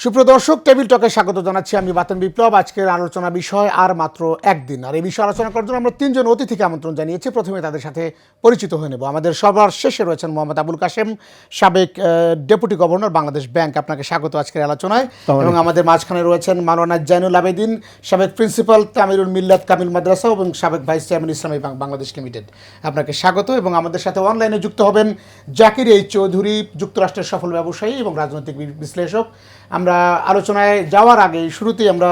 সুপ্রিয় দর্শক, টেবিল টকে স্বাগত জানাচ্ছি আমি বাতন বিপ্লব। আজকের আলোচনা বিষয় আর মাত্র একদিন, আর এই বিষয়ে আলোচনা করার জন্য আমরা তিনজন অতিথিকে আমন্ত্রণ জানিয়েছি। প্রথমে তাদের সাথে পরিচিত হয়ে নেব। আমাদের সবার শেষে রয়েছেন মোহাম্মদ আবুল কাশেম, সাবেক ডেপুটি গভর্নর, বাংলাদেশ ব্যাংক। আপনাকে স্বাগত আজকের আলোচনায়। এবং আমাদের মাঝখানে রয়েছেন মাওলানা জাইনুল আবেদিন, সাবেক প্রিন্সিপাল তামিরুল মিল্লাত কামিল মাদ্রাসা এবং সাবেক ভাইস চেয়ারম্যান ইসলামী ব্যাংক বাংলাদেশ লিমিটেড। আপনাকে স্বাগত। এবং আমাদের সাথে অনলাইনে যুক্ত হবেন জাকির এইচ চৌধুরী, যুক্তরাষ্ট্রের সফল ব্যবসায়ী এবং রাজনৈতিক বিশ্লেষক। আমরা আলোচনায় যাওয়ার আগে শুরুতেই আমরা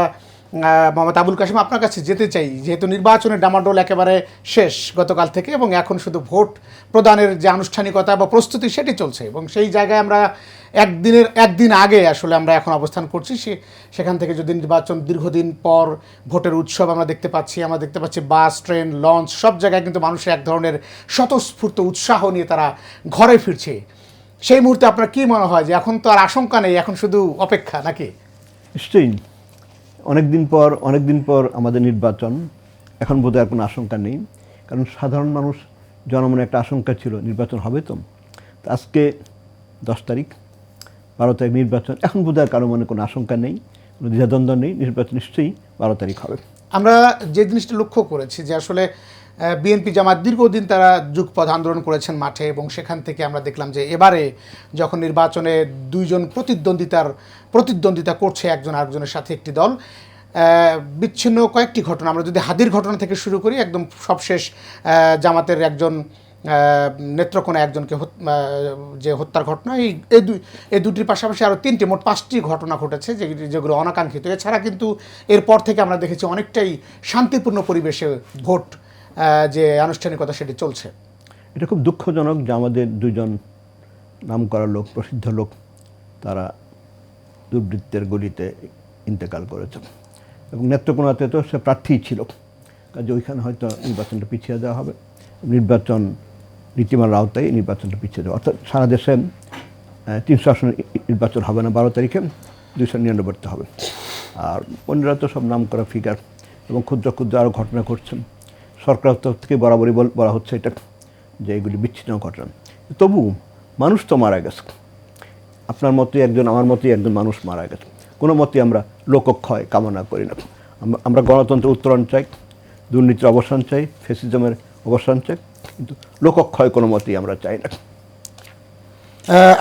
মোহাম্মদ আবুল কাশেম আপনার কাছে যেতে চাই, যেহেতু নির্বাচনের ডামাডোল একেবারে শেষ গতকাল থেকে এবং এখন শুধু ভোট প্রদানের যে আনুষ্ঠানিকতা বা প্রস্তুতি সেটি চলছে, এবং সেই জায়গায় আমরা একদিন আগে আসলে আমরা এখন অবস্থান করছি। সেখান থেকে যদি নির্বাচন দীর্ঘদিন পর ভোটের উৎসব আমরা দেখতে পাচ্ছি বাস, ট্রেন, লঞ্চ, সব জায়গায় কিন্তু মানুষের এক ধরনের স্বতঃস্ফূর্ত উৎসাহ নিয়ে তারা ঘরে ফিরছে। সেই মুহূর্তে আপনার কী মনে হয় যে এখন তো আর আশঙ্কা নেই, এখন শুধু অপেক্ষা নাকি? নিশ্চয়ই অনেকদিন পর আমাদের নির্বাচন, এখন বোধহয় আর কোনো আশঙ্কা নেই। কারণ সাধারণ মানুষ জনমনে একটা আশঙ্কা ছিল নির্বাচন হবে তো। আজকে 10 তারিখ, 12 তারিখ নির্বাচন, এখন বোধহয় কারো মনে কোনো আশঙ্কা নেই, কোনো দ্বিধাদ্বন্দ্ব নেই। নির্বাচন নিশ্চয়ই 12 তারিখ হবে। আমরা যে জিনিসটা লক্ষ্য করেছি যে আসলে বিএনপি জামাত দীর্ঘদিন তারা যুগপথ আন্দোলন করেছেন মাঠে, এবং সেখান থেকে আমরা দেখলাম যে এবারে যখন নির্বাচনে দুইজন প্রতিদ্বন্দ্বিতা করছে একজন আরেকজনের সাথে একটি দল, বিচ্ছিন্ন কয়েকটি ঘটনা, আমরা যদি হাদির ঘটনা থেকে শুরু করি, একদম সবশেষ জামাতের একজন নেত্রকোনা একজনকে যে হত্যার ঘটনা, এই দুটির পাশাপাশি আরও মোট 5টি ঘটনা ঘটেছে যেগুলো অনাকাঙ্ক্ষিত। এছাড়া কিন্তু এরপর থেকে আমরা দেখেছি অনেকটাই শান্তিপূর্ণ পরিবেশে ভোট যে আনুষ্ঠানিকতা সেটি চলছে। এটা খুব দুঃখজনক যে আমাদের দুজন নামকরা লোক, প্রসিদ্ধ লোক, তারা দুর্বৃত্তের গলিতে ইন্তেকাল করেছে। এবং নেত্রকোনাতে তো সে প্রার্থী ছিল, কাজে ওইখানে হয়তো নির্বাচনটা পিছিয়ে দেওয়া হবে। নির্বাচন নীতিমালার আওতায় নির্বাচনটা পিছিয়ে দেওয়া, অর্থাৎ সারা দেশে 300 আসনের নির্বাচন হবে না 12 তারিখে, 299 হবে। আর অন্যরা তো সব নাম করা ফিগার, এবং ক্ষুদ্র ক্ষুদ্র আরও ঘটনা ঘটছেন। সরকার তরফ থেকে বরাবরই বলা হচ্ছে এটা যে এগুলি বিচ্ছিন্ন ঘটনা। তবু মানুষ তো মারা গেছে, আপনার মতোই একজন, আমার মতোই একজন মানুষ মারা গেছে। কোনো মতেই আমরা লোকক্ষয় কামনা করি না। আমরা গণতন্ত্রের উত্তরণ চাই, দুর্নীতির অবসান চাই, ফ্যাসিজমের অবসান চাই, কিন্তু লোকক্ষয় কোনো মতেই আমরা চাই না।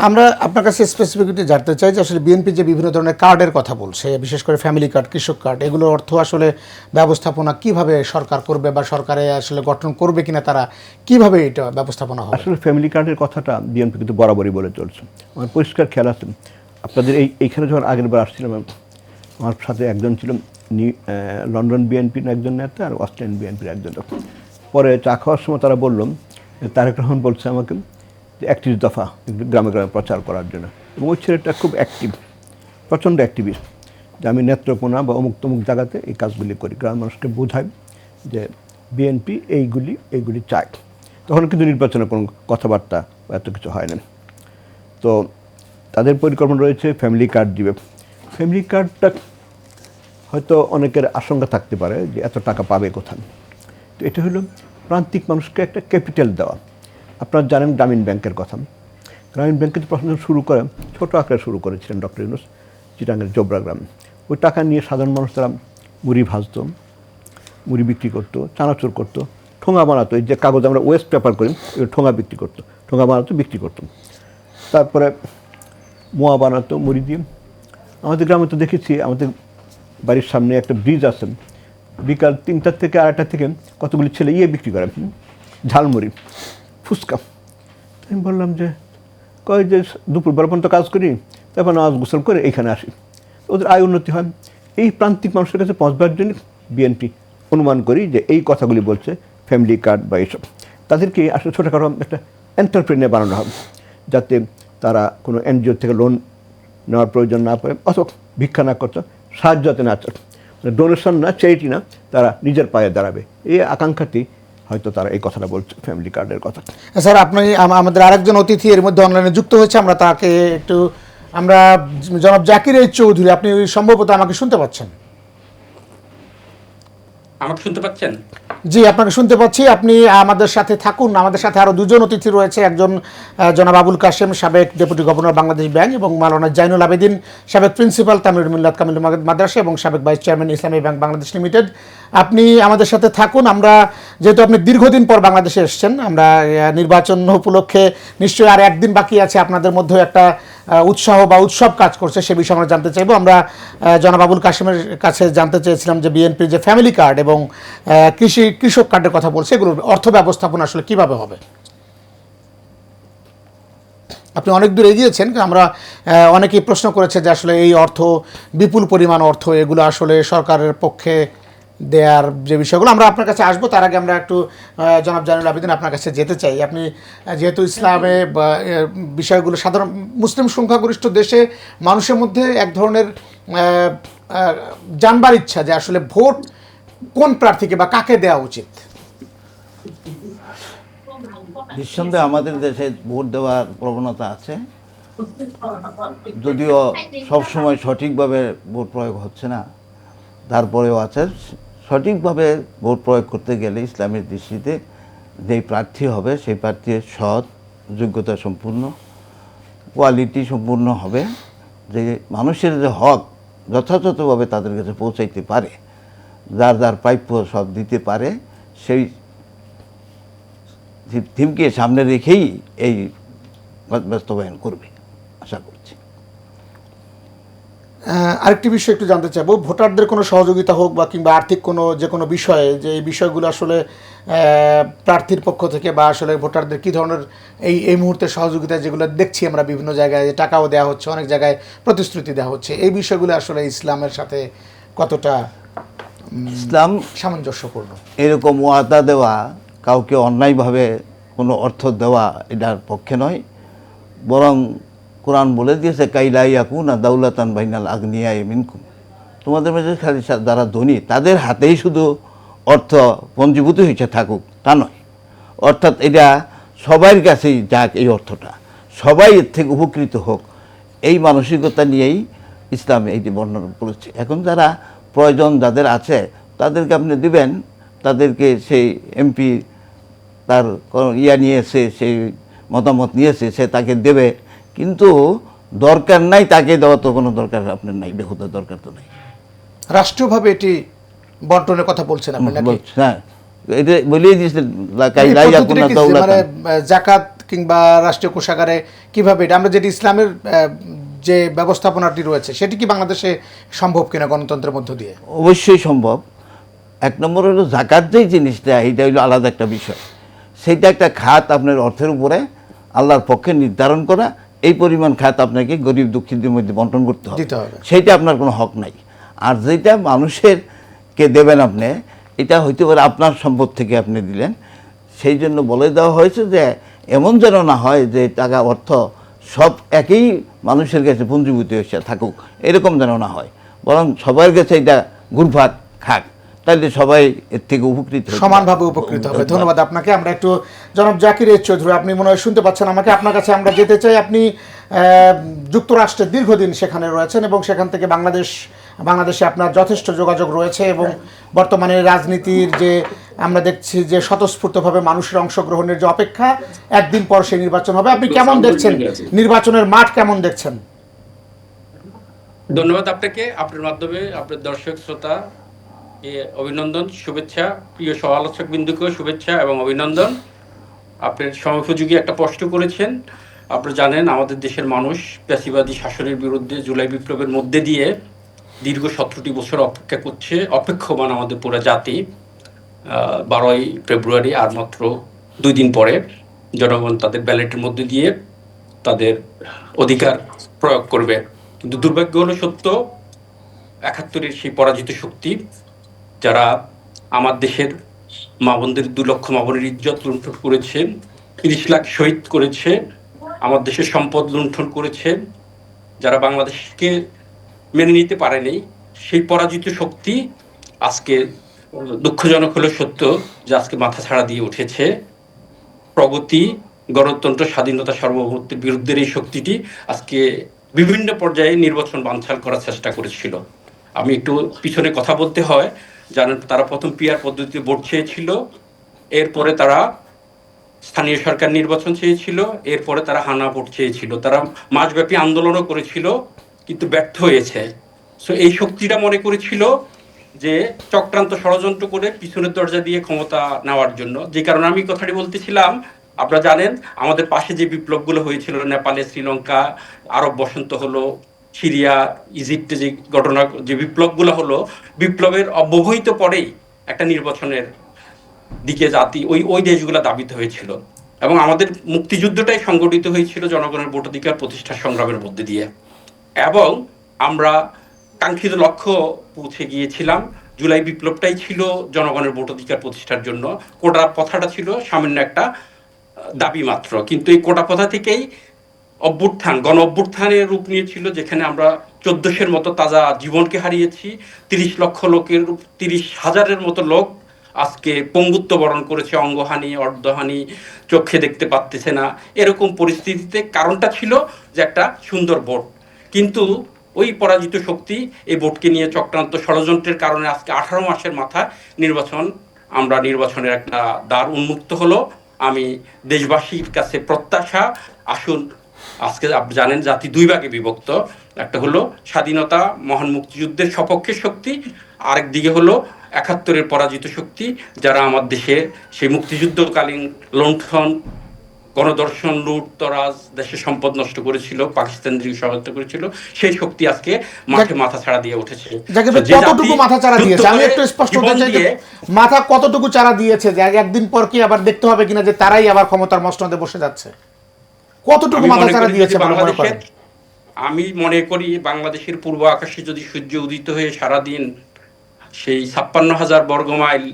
আমরা আপনার কাছে স্পেসিফিকলি জানতে চাই যে আসলে বিএনপি যে বিভিন্ন ধরনের কার্ডের কথা বলছে, বিশেষ করে ফ্যামিলি কার্ড, কৃষক কার্ড, এগুলোর অর্থ আসলে ব্যবস্থাপনা কিভাবে সরকার করবে বা সরকারে আসলে গঠন করবে কিনা, তারা কিভাবে এটা ব্যবস্থাপনা হবে? আসলে ফ্যামিলি কার্ডের কথাটা বিএনপি কিন্তু বরাবরই বলে চলছে। আমার পরিষ্কার খেয়াল আছে, আপনাদের এইখানে যখন আগের বার আসছিলাম, আমার সাথে একজন ছিল লন্ডন বিএনপির একজন নেতা আর অস্ট্রেলিয়ান বিএনপির একজন। পরে চা খাওয়ার সময় তারা বললাম, তারেক রহমান বলছে আমাকে যে 31 দফা গ্রামে গ্রামে প্রচার করার জন্য। এবং ওই ছেলেটা খুব অ্যাক্টিভ, প্রচণ্ড অ্যাক্টিভিস্ট, যে আমি নেত্রকোনা বা অমুক তমুক জায়গাতে এই কাজগুলি করি, গ্রামের মানুষকে বোঝাই যে বিএনপি এইগুলি চায়। তখন কিন্তু নির্বাচনে কোনো কথাবার্তা বা এত কিছু হয় না। তো তাদের পরিকল্পনা রয়েছে ফ্যামিলি কার্ড দিবে। ফ্যামিলি কার্ডটা হয়তো অনেকের আশঙ্কা থাকতে পারে যে এত টাকা পাবে কোথায়। তো এটা হলো প্রান্তিক মানুষকে একটা ক্যাপিটাল দেওয়া। আপনারা জানেন গ্রামীণ ব্যাংকের কথা। গ্রামীণ ব্যাংকে তো প্রথমে শুরু করে ছোটো আকারে শুরু করেছিলেন ডক্টর ইউনূস, চিটাঙ্গের জোবরা গ্রামে। ওই টাকা নিয়ে সাধারণ মানুষ তারা মুড়ি ভাজত, মুড়ি বিক্রি করতো, চানাচুর করতো, ঠোঙা বানাতো। এই যে কাগজ আমরা ওয়েস্ট পেপার করি, ওই ঠোঙা বিক্রি করতো, ঠোঙা বানাতো, বিক্রি করতো। তারপরে মোয়া বানাতো মুড়ি দিয়ে। আমাদের গ্রামে তো দেখেছি, আমাদের বাড়ির সামনে একটা ব্রিজ আছে, বিকাল 3টা থেকে 2টা থেকে কতগুলি ছেলে বিক্রি করে ঝালমুড়ি, ফুচকা। আমি বললাম যে কয় যে দুপুর বেলা পর্যন্ত কাজ করি, তারপর নামাজ গোসল করে এইখানে আসি, ওদের আয় উন্নতি হয়। এই প্রান্তিক মানুষের কাছে পৌঁছবার জন্য বিএনপি অনুমান করি যে এই কথাগুলি বলছে ফ্যামিলি কার্ড বা এইসব। তাদেরকে আসলে ছোটোখাটো একটা এন্টারপ্রেনিয়ার বানানো হবে, যাতে তারা কোনো এনজিও থেকে লোন নেওয়ার প্রয়োজন না পড়ে, অথবা ভিক্ষা না করতে, সাহায্য যাতে না চায়, ডোনেশন না, চ্যারিটি না, তারা নিজের পায়ে দাঁড়াবে, এই আকাঙ্ক্ষাটি হয়তো তারা এই কথাটা বলছে, ফ্যামিলি কার্ডের কথা। স্যার, আপনি আমাদের আরেকজন অতিথি এর মধ্যে অনলাইনে যুক্ত হয়েছে, আমরা তাকে একটু, আমরা জনাব জাকির এইচ চৌধুরী, আপনি সম্ভবত আমাকে শুনতে পাচ্ছেন? আমাকে শুনতে পাচ্ছেন? জি, আপনাকে শুনতে পাচ্ছি। আপনি আমাদের সাথে থাকুন। আমাদের সাথে আরো দুজন অতিথি রয়েছে, একজন জনাব আবুল কাশেম, সাবেক ডেপুটি গভর্নর বাংলাদেশ ব্যাংক, এবং মাওলানা জাইনুল আবেদিন, সাবেক প্রিন্সিপাল তামিরুল মিল্লাত কামিল মাদ্রাসা এবং সাবেক ভাইস চেয়ারম্যান ইসলামী ব্যাংক বাংলাদেশ লিমিটেড। আপনি আমাদের সাথে থাকুন। আমরা যেহেতু আপনি দীর্ঘদিন পর বাংলাদেশে এসেছেন, আমরা নির্বাচন উপলক্ষে নিশ্চয়ই আর একদিন বাকি আছে, আপনাদের মধ্যে একটা উৎসাহ বা উৎসব কাজ করছে, সে বিষয়ে আমরা জানতে চাইবো। আমরা জনাব আবুল কাশেমের কাছে জানতে চেয়েছিলাম যে বিএনপির যে ফ্যামিলি কার্ড এবং কৃষক কার্ডের কথা বলছে, এগুলোর অর্থ ব্যবস্থাপনা আসলে কিভাবে হবে। আপনি অনেক দূর এগিয়েছেন, আমরা অনেকেই প্রশ্ন করেছে যে আসলে এই অর্থ, বিপুল পরিমাণ অর্থ, এগুলো আসলে সরকারের পক্ষে দেয়ার যে বিষয়গুলো, আমরা আপনার কাছে আসবো। তার আগে আমরা একটু জনাব জাইনুল আবেদিন আপনার কাছে যেতে চাই। আপনি যেহেতু ইসলামে বিষয়গুলো সাধারণ মুসলিম সংখ্যাগরিষ্ঠ দেশে মানুষের মধ্যে এক ধরনের জানবার ইচ্ছা যে আসলে ভোট কোন প্রার্থীকে বা কাকে দেওয়া উচিত। নিঃসন্দেহে আমাদের দেশে ভোট দেওয়ার প্রবণতা আছে, যদিও সবসময় সঠিকভাবে ভোট প্রয়োগ হচ্ছে না, তারপরেও আছে। সঠিকভাবে ভোট প্রয়োগ করতে গেলে ইসলামের দৃষ্টিতে যেই প্রার্থী হবে সেই প্রার্থী সৎ, যোগ্যতা সম্পূর্ণ, কোয়ালিটি সম্পূর্ণ হবে, যে মানুষের যে হক যথাযথভাবে তাদের কাছে পৌঁছাইতে পারে, যার যার প্রাপ্য সব দিতে পারে, সেই থিমকে সামনে রেখেই এই বাস্তবায়ন করবে আশা করছি। আরেকটি বিষয় একটু জানতে চাইবো, ভোটারদের কোনো সহযোগিতা হোক বা কিংবা আর্থিক কোনো যে কোনো বিষয়ে, যে এই বিষয়গুলো আসলে প্রার্থীর পক্ষ থেকে বা আসলে ভোটারদের কী ধরনের এই মুহূর্তে সহযোগিতা, যেগুলো দেখছি আমরা বিভিন্ন জায়গায়, টাকাও দেওয়া হচ্ছে, অনেক জায়গায় প্রতিশ্রুতি দেওয়া হচ্ছে, এই বিষয়গুলো আসলে ইসলামের সাথে কতটা ইসলাম সামঞ্জস্যপূর্ণ। এরকম ওয়াদা দেওয়া, কাউকে অন্যায়ভাবে কোনো অর্থ দেওয়া এটার পক্ষে নয়, বরং কোরআন বলে দিয়েছে কাইলা ইয়াকুনা দাউলাতান বাইনাল আগনিয়া মিনকুম, তোমাদের মধ্যে খালি যারা ধনী তাদের হাতেই শুধু অর্থ পঞ্জীভূত হয়েছে থাকুক, তা নয়। অর্থাৎ এটা সবার কাছেই যাক, এই অর্থটা সবাই এর থেকে উপকৃত হোক, এই মানসিকতা নিয়েই ইসলাম এইটি বর্ণনা করেছে। এখন যারা প্রয়োজন যাদের আছে তাদেরকে আপনি দিবেন, তাদেরকে সেই এমপি তার নিয়েছে, সেই মতামত নিয়েছে, সে তাকে দেবে, কিন্তু দরকার নাই তাকে দেওয়া, তো কোনো দরকার আপনার নাই, বেহুদার দরকার তো নেই। রাষ্ট্রীয়ভাবে এটি বন্টনের কথা বলছেন আপনি নাকি? হ্যাঁ, এটা বলেই দিয়েছেন মানে জাকাত কিংবা রাষ্ট্রীয় কোষাগারে কিভাবে এটা, আমরা যেটি ইসলামের যে ব্যবস্থাপনাটি রয়েছে সেটি কি বাংলাদেশে সম্ভব কিনা গণতন্ত্রের মধ্য দিয়ে? অবশ্যই সম্ভব। এক নম্বর হলো জাকাত যেই জিনিসটা, এইটা হলো আলাদা একটা বিষয়। সেইটা একটা খাত আপনার অর্থের উপরে আল্লাহর পক্ষে নির্ধারণ করা, এই পরিমাণ খাত আপনাকে গরিব দুঃখীদের মধ্যে বন্টন করতে হবে, সেইটা আপনার কোনো হক নাই। আর যেটা মানুষেরকে দেবেন আপনি, এটা হইতে পারে আপনার সম্পদ থেকে আপনি দিলেন, সেই জন্য বলে দেওয়া হয়েছে যে এমন যেন না হয় যে টাকা অর্থ সব একই মানুষের কাছে পুঞ্জীভূত হয়ে থাকুক, এরকম যেন না হয়, বরং সবার কাছে এটা ঘুরফাক খাক, তাহলে সবাই এর থেকে উপকৃত হবে, সমানভাবে উপকৃত হবে। ধন্যবাদ আপনাকে। আমরা একটু জনাব জাকির চৌধুরী, আপনি মনে হয় শুনতে পাচ্ছেন আমাকে, আপনার কাছে আমরা যেতে চাই। আপনি যুক্তরাষ্ট্রে দীর্ঘদিন সেখানে রয়েছেন এবং সেখান থেকে বাংলাদেশে আপনার যথেষ্ট যোগাযোগ রয়েছে, এবং বর্তমানে রাজনীতির যে আমরা দেখছি যে স্বতঃস্ফূর্তভাবে মানুষের অংশগ্রহণের যে অপেক্ষা, একদিন পর সেই নির্বাচন হবে, আপনি কেমন দেখছেন নির্বাচনের মাঠ, কেমন দেখছেন? ধন্যবাদ আপনাকে, আপনার মাধ্যমে আপনার দর্শক শ্রোতা অভিনন্দন, শুভেচ্ছা, প্রিয় সহ আলোচক বিন্দুকেও শুভেচ্ছা এবং অভিনন্দন। আপনার সময়োপযোগী একটা প্রশ্ন করেছেন। আপনারা জানেন আমাদের দেশের মানুষ ফ্যাসিবাদী শাসনের বিরুদ্ধে জুলাই বিপ্লবের মধ্যে দিয়ে দীর্ঘ 17টি বছর অপেক্ষা করছে, অপেক্ষমান আমাদের পুরো জাতি। 12ই ফেব্রুয়ারি আর মাত্র 2 দিন পরে জনগণ তাদের ব্যালটের মধ্যে দিয়ে তাদের অধিকার প্রয়োগ করবে। কিন্তু দুর্ভাগ্য হলো সত্য, 71-এর সেই পরাজিত শক্তি, যারা আমার দেশের মা বোনদের 2 লক্ষ মা বোনের ইজ্জত লুণ্ঠন করেছে, 30 লাখ শহীদ করেছে, আমার দেশের সম্পদ লুণ্ঠন করেছে, যারা বাংলাদেশকে মেনে নিতে পারেনি, সেই পরাজিত শক্তি আজকে, দুঃখজনক হলো সত্য, যে আজকে মাথা ছাড়া দিয়ে উঠেছে। প্রগতি, গণতন্ত্র, স্বাধীনতা, সার্বভৌমত্বের বিরুদ্ধে এই শক্তিটি আজকে বিভিন্ন পর্যায়ে নির্বাচন বানচাল করার চেষ্টা করেছিল। আমি একটু পিছনে কথা বলতে হয়, জানেন তারা প্রথম পিআর পদ্ধতিতে ভোট চেয়েছিল, এরপরে তারা স্থানীয় সরকার নির্বাচন চেয়েছিল, এরপরে তারা হানা ভোট চেয়েছিল, তারা মাসব্যাপী আন্দোলনও করেছিল কিন্তু ব্যর্থ হয়েছে। সো এই শক্তিটা মনে করেছিল যে চক্রান্ত ষড়যন্ত্র করে পিছনের দরজা দিয়ে ক্ষমতা নেওয়ার জন্য। যে কারণে আমি কথাটি বলতেছিলাম, আপনারা জানেন আমাদের পাশে যে বিপ্লবগুলো হয়েছিল, নেপালে, শ্রীলঙ্কা, আরব বসন্ত হলো, সিরিয়া, ইজিপ্টে যে ঘটনা, যে বিপ্লবগুলো হলো, বিপ্লবের অব্যবহিত পরেই একটা নির্বাচনের দিকে জাতি ওই ওই দেশগুলো দাবিত হয়েছিল, এবং আমাদের মুক্তিযুদ্ধটাই সংগঠিত হয়েছিল জনগণের ভোটাধিকার প্রতিষ্ঠার সংগ্রামের মধ্যে দিয়ে, এবং আমরা কাঙ্ক্ষিত লক্ষ্য পৌঁছে গিয়েছিলাম। জুলাই বিপ্লবটাই ছিল জনগণের ভোটাধিকার প্রতিষ্ঠার জন্য, কোটা প্রথাটা ছিল সামান্য একটা দাবি মাত্র, কিন্তু এই কোটা প্রথা থেকেই অভ্যুত্থান, গণ অভ্যুত্থানের রূপ নিয়েছিল, যেখানে আমরা 1400-এর মতো তাজা জীবনকে হারিয়েছি, 30 লক্ষ লোকের, 30,000-এর মতো লোক আজকে পঙ্গুত্ব বরণ করেছে, অঙ্গহানি, অর্ধহানি, চোখে দেখতে পারতেছে না, এরকম পরিস্থিতিতে কারণটা ছিল যে একটা সুন্দর ভোট। কিন্তু ওই পরাজিত শক্তি এই ভোটকে নিয়ে চক্রান্ত ষড়যন্ত্রের কারণে আজকে 18 মাসের মাথায় নির্বাচনের একটা দ্বার উন্মুক্ত হলো। আমি দেশবাসীর কাছে প্রত্যাশা, আসুন, আজকে আপনি জানেন জাতি দুই ভাগে বিভক্ত, একটা হলো স্বাধীনতা মহান মুক্তিযুদ্ধের সপক্ষের শক্তি, আরেক দিকে হলো 71-এর পরাজিত শক্তি, যারা আমার দেশে সেই মুক্তিযুদ্ধকালীন লুণ্ঠন, গণধর্ষণ, লুটতরাজ, দেশের সম্পদ নষ্ট করেছিল, পাকিস্তানদের সহায়তা করেছিল, সেই শক্তি আজকে মাঠে মাথা ছাড়া দিয়ে উঠেছে। কতটুকু মাথা চারা দিয়েছে আমি একটু স্পষ্ট করতে চাই, মাথা কতটুকু চারা দিয়েছে, যে একদিন পর কি আবার দেখতে হবে কিনা যে তারাই আবার ক্ষমতার মসনদে বসে যাচ্ছে, কতটুকু মাথা চারা দিয়েছে মনে করেন? আমি মনে করি বাংলাদেশের পূর্ব আকাশে যদি সূর্য উদিত হয়ে সারাদিন সেই 56,000 বর্গমাইল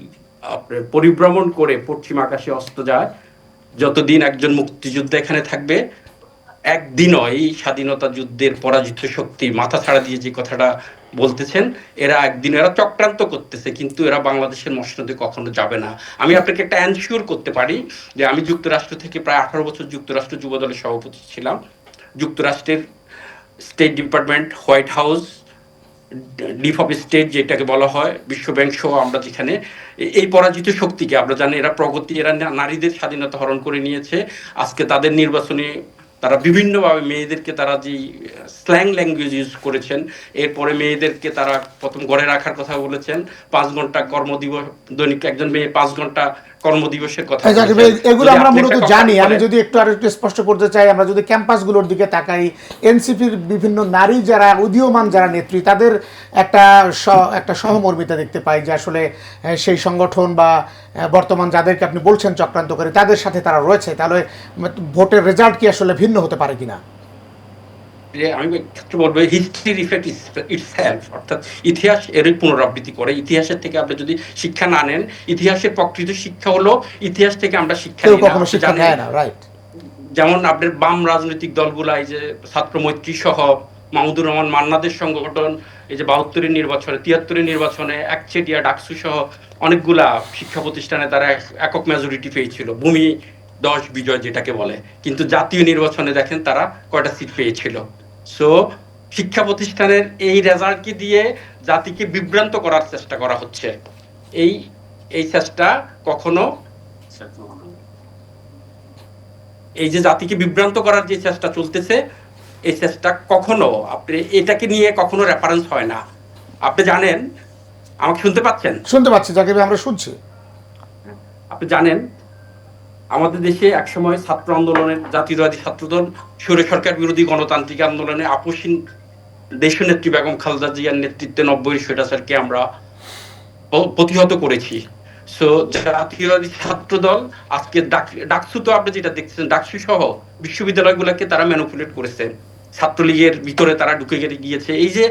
পরিভ্রমণ করে পশ্চিম আকাশে অস্ত যায়, যতদিন একজন মুক্তিযোদ্ধা এখানে থাকবে, একদিনও এই স্বাধীনতা যুদ্ধের পরাজিত শক্তি মাথা ছাড়া দিয়ে যে কথাটা বলতেছেন, এরা একদিন এরা চক্রান্ত করতেছে, কিন্তু এরা বাংলাদেশের মসনদে কখনো যাবে না। আমি আপনাকে একটা এনশিওর করতে পারি যে আমি যুক্তরাষ্ট্র থেকে প্রায় 18 বছর যুক্তরাষ্ট্র যুব দলের সভাপতি ছিলাম। যুক্তরাষ্ট্রের state department, white house, deep of state যেটাকে বলা হয়, বিশ্বব্যাংক সহ আমরা যেখানে এই পরাজিত শক্তিকে আমরা জানি এরা প্রগতি, এরা নারীদের স্বাধীনতা হরণ করে নিয়েছে। আজকে তাদের নির্বাচনে তারা বিভিন্নভাবে মেয়েদেরকে তারা যে স্ল্যাং ল্যাঙ্গুয়েজ ইউজ করেছেন, এরপরে মেয়েদেরকে তারা প্রথম ঘরে রাখার কথা বলেছেন, 5 ঘন্টা কর্মদিবস, দৈনিক একজন মেয়ে 5 ঘন্টা কর্মদিবসের কথা। এগুলো আমরা মূলত জানি। আমি যদি একটু আর একটু স্পষ্ট করতে চাই, আমরা যদি ক্যাম্পাসগুলোর দিকে তাকাই, এনসিপির বিভিন্ন নারী যারা উদীয়মান যারা নেত্রী, তাদের একটা সহমর্মিতা দেখতে পাই, যে আসলে সেই সংগঠন বা বর্তমান যাদেরকে আপনি বলছেন চক্রান্ত করে, তাদের সাথে তারা রয়েছে। তাহলে ভোটের রেজাল্ট কি আসলে ভিন্ন হতে পারে কিনা? আমি বলবো হিস্ট্রির ইফেক্ট ইটসেলফ, অর্থাৎ ইতিহাস এরই পুনরাবৃত্তি করে। ইতিহাসের থেকে আপনি যদি শিক্ষা না নেন, ইতিহাসের প্রকৃত শিক্ষা হলো ইতিহাস থেকে আমরা শিক্ষা নেই না। যেমন আপনার বাম রাজনৈতিক দলগুলা, এই যে ছাত্র মৈত্রী সহ, মাহমুদুর রহমান মান্নাদের সংগঠন, এই যে 72-এর নির্বাচনে, 73-এর নির্বাচনে, একচেটিয়া, ডাকসু সহ অনেকগুলা শিক্ষা প্রতিষ্ঠানে তারা একক মেজরিটি পেয়েছিল, ভূমি 10 বিজয় যেটাকে বলে। কিন্তু জাতীয় নির্বাচনে দেখেন তারা কয়টা সিট পেয়েছিল। সো শিক্ষা প্রতিষ্ঠানের এই রেজাল্টকে দিয়ে জাতিকে বিভ্রান্ত করার চেষ্টা করা হচ্ছে। এই চেষ্টা কখনো, এই যে জাতিকে বিভ্রান্ত করার যে চেষ্টা চলতেছে, এই চেষ্টা কখনো আপনি এটাকে নিয়ে কখনো রেফারেন্স হয় না। আপনি জানেন, আমাকে শুনতে পাচ্ছেন? শুনতে পাচ্ছি জাকির ভাই, আমরা শুনছি। আপনি জানেন আমাদের দেশে একসময় ছাত্র আন্দোলনের, জাতীয়তাবাদী ছাত্রদল স্বৈর সরকার বিরোধী গণতান্ত্রিক আন্দোলনে আপসহীন দেশনেত্রী বেগম খালেদা জিয়ার নেতৃত্বে 90-এর স্বৈরাচারকে আমরা প্রতিহত করেছি। সো জাতীয়তাবাদী ছাত্রদল আজকে ডাকসু, তো আপনি যেটা দেখছেন, ডাকসু সহ বিশ্ববিদ্যালয়গুলোকে তারা ম্যানিপুলেট করেছে, ছাত্রলীগের ভিতরে তারা ঢুকে গিয়েছে। এই যে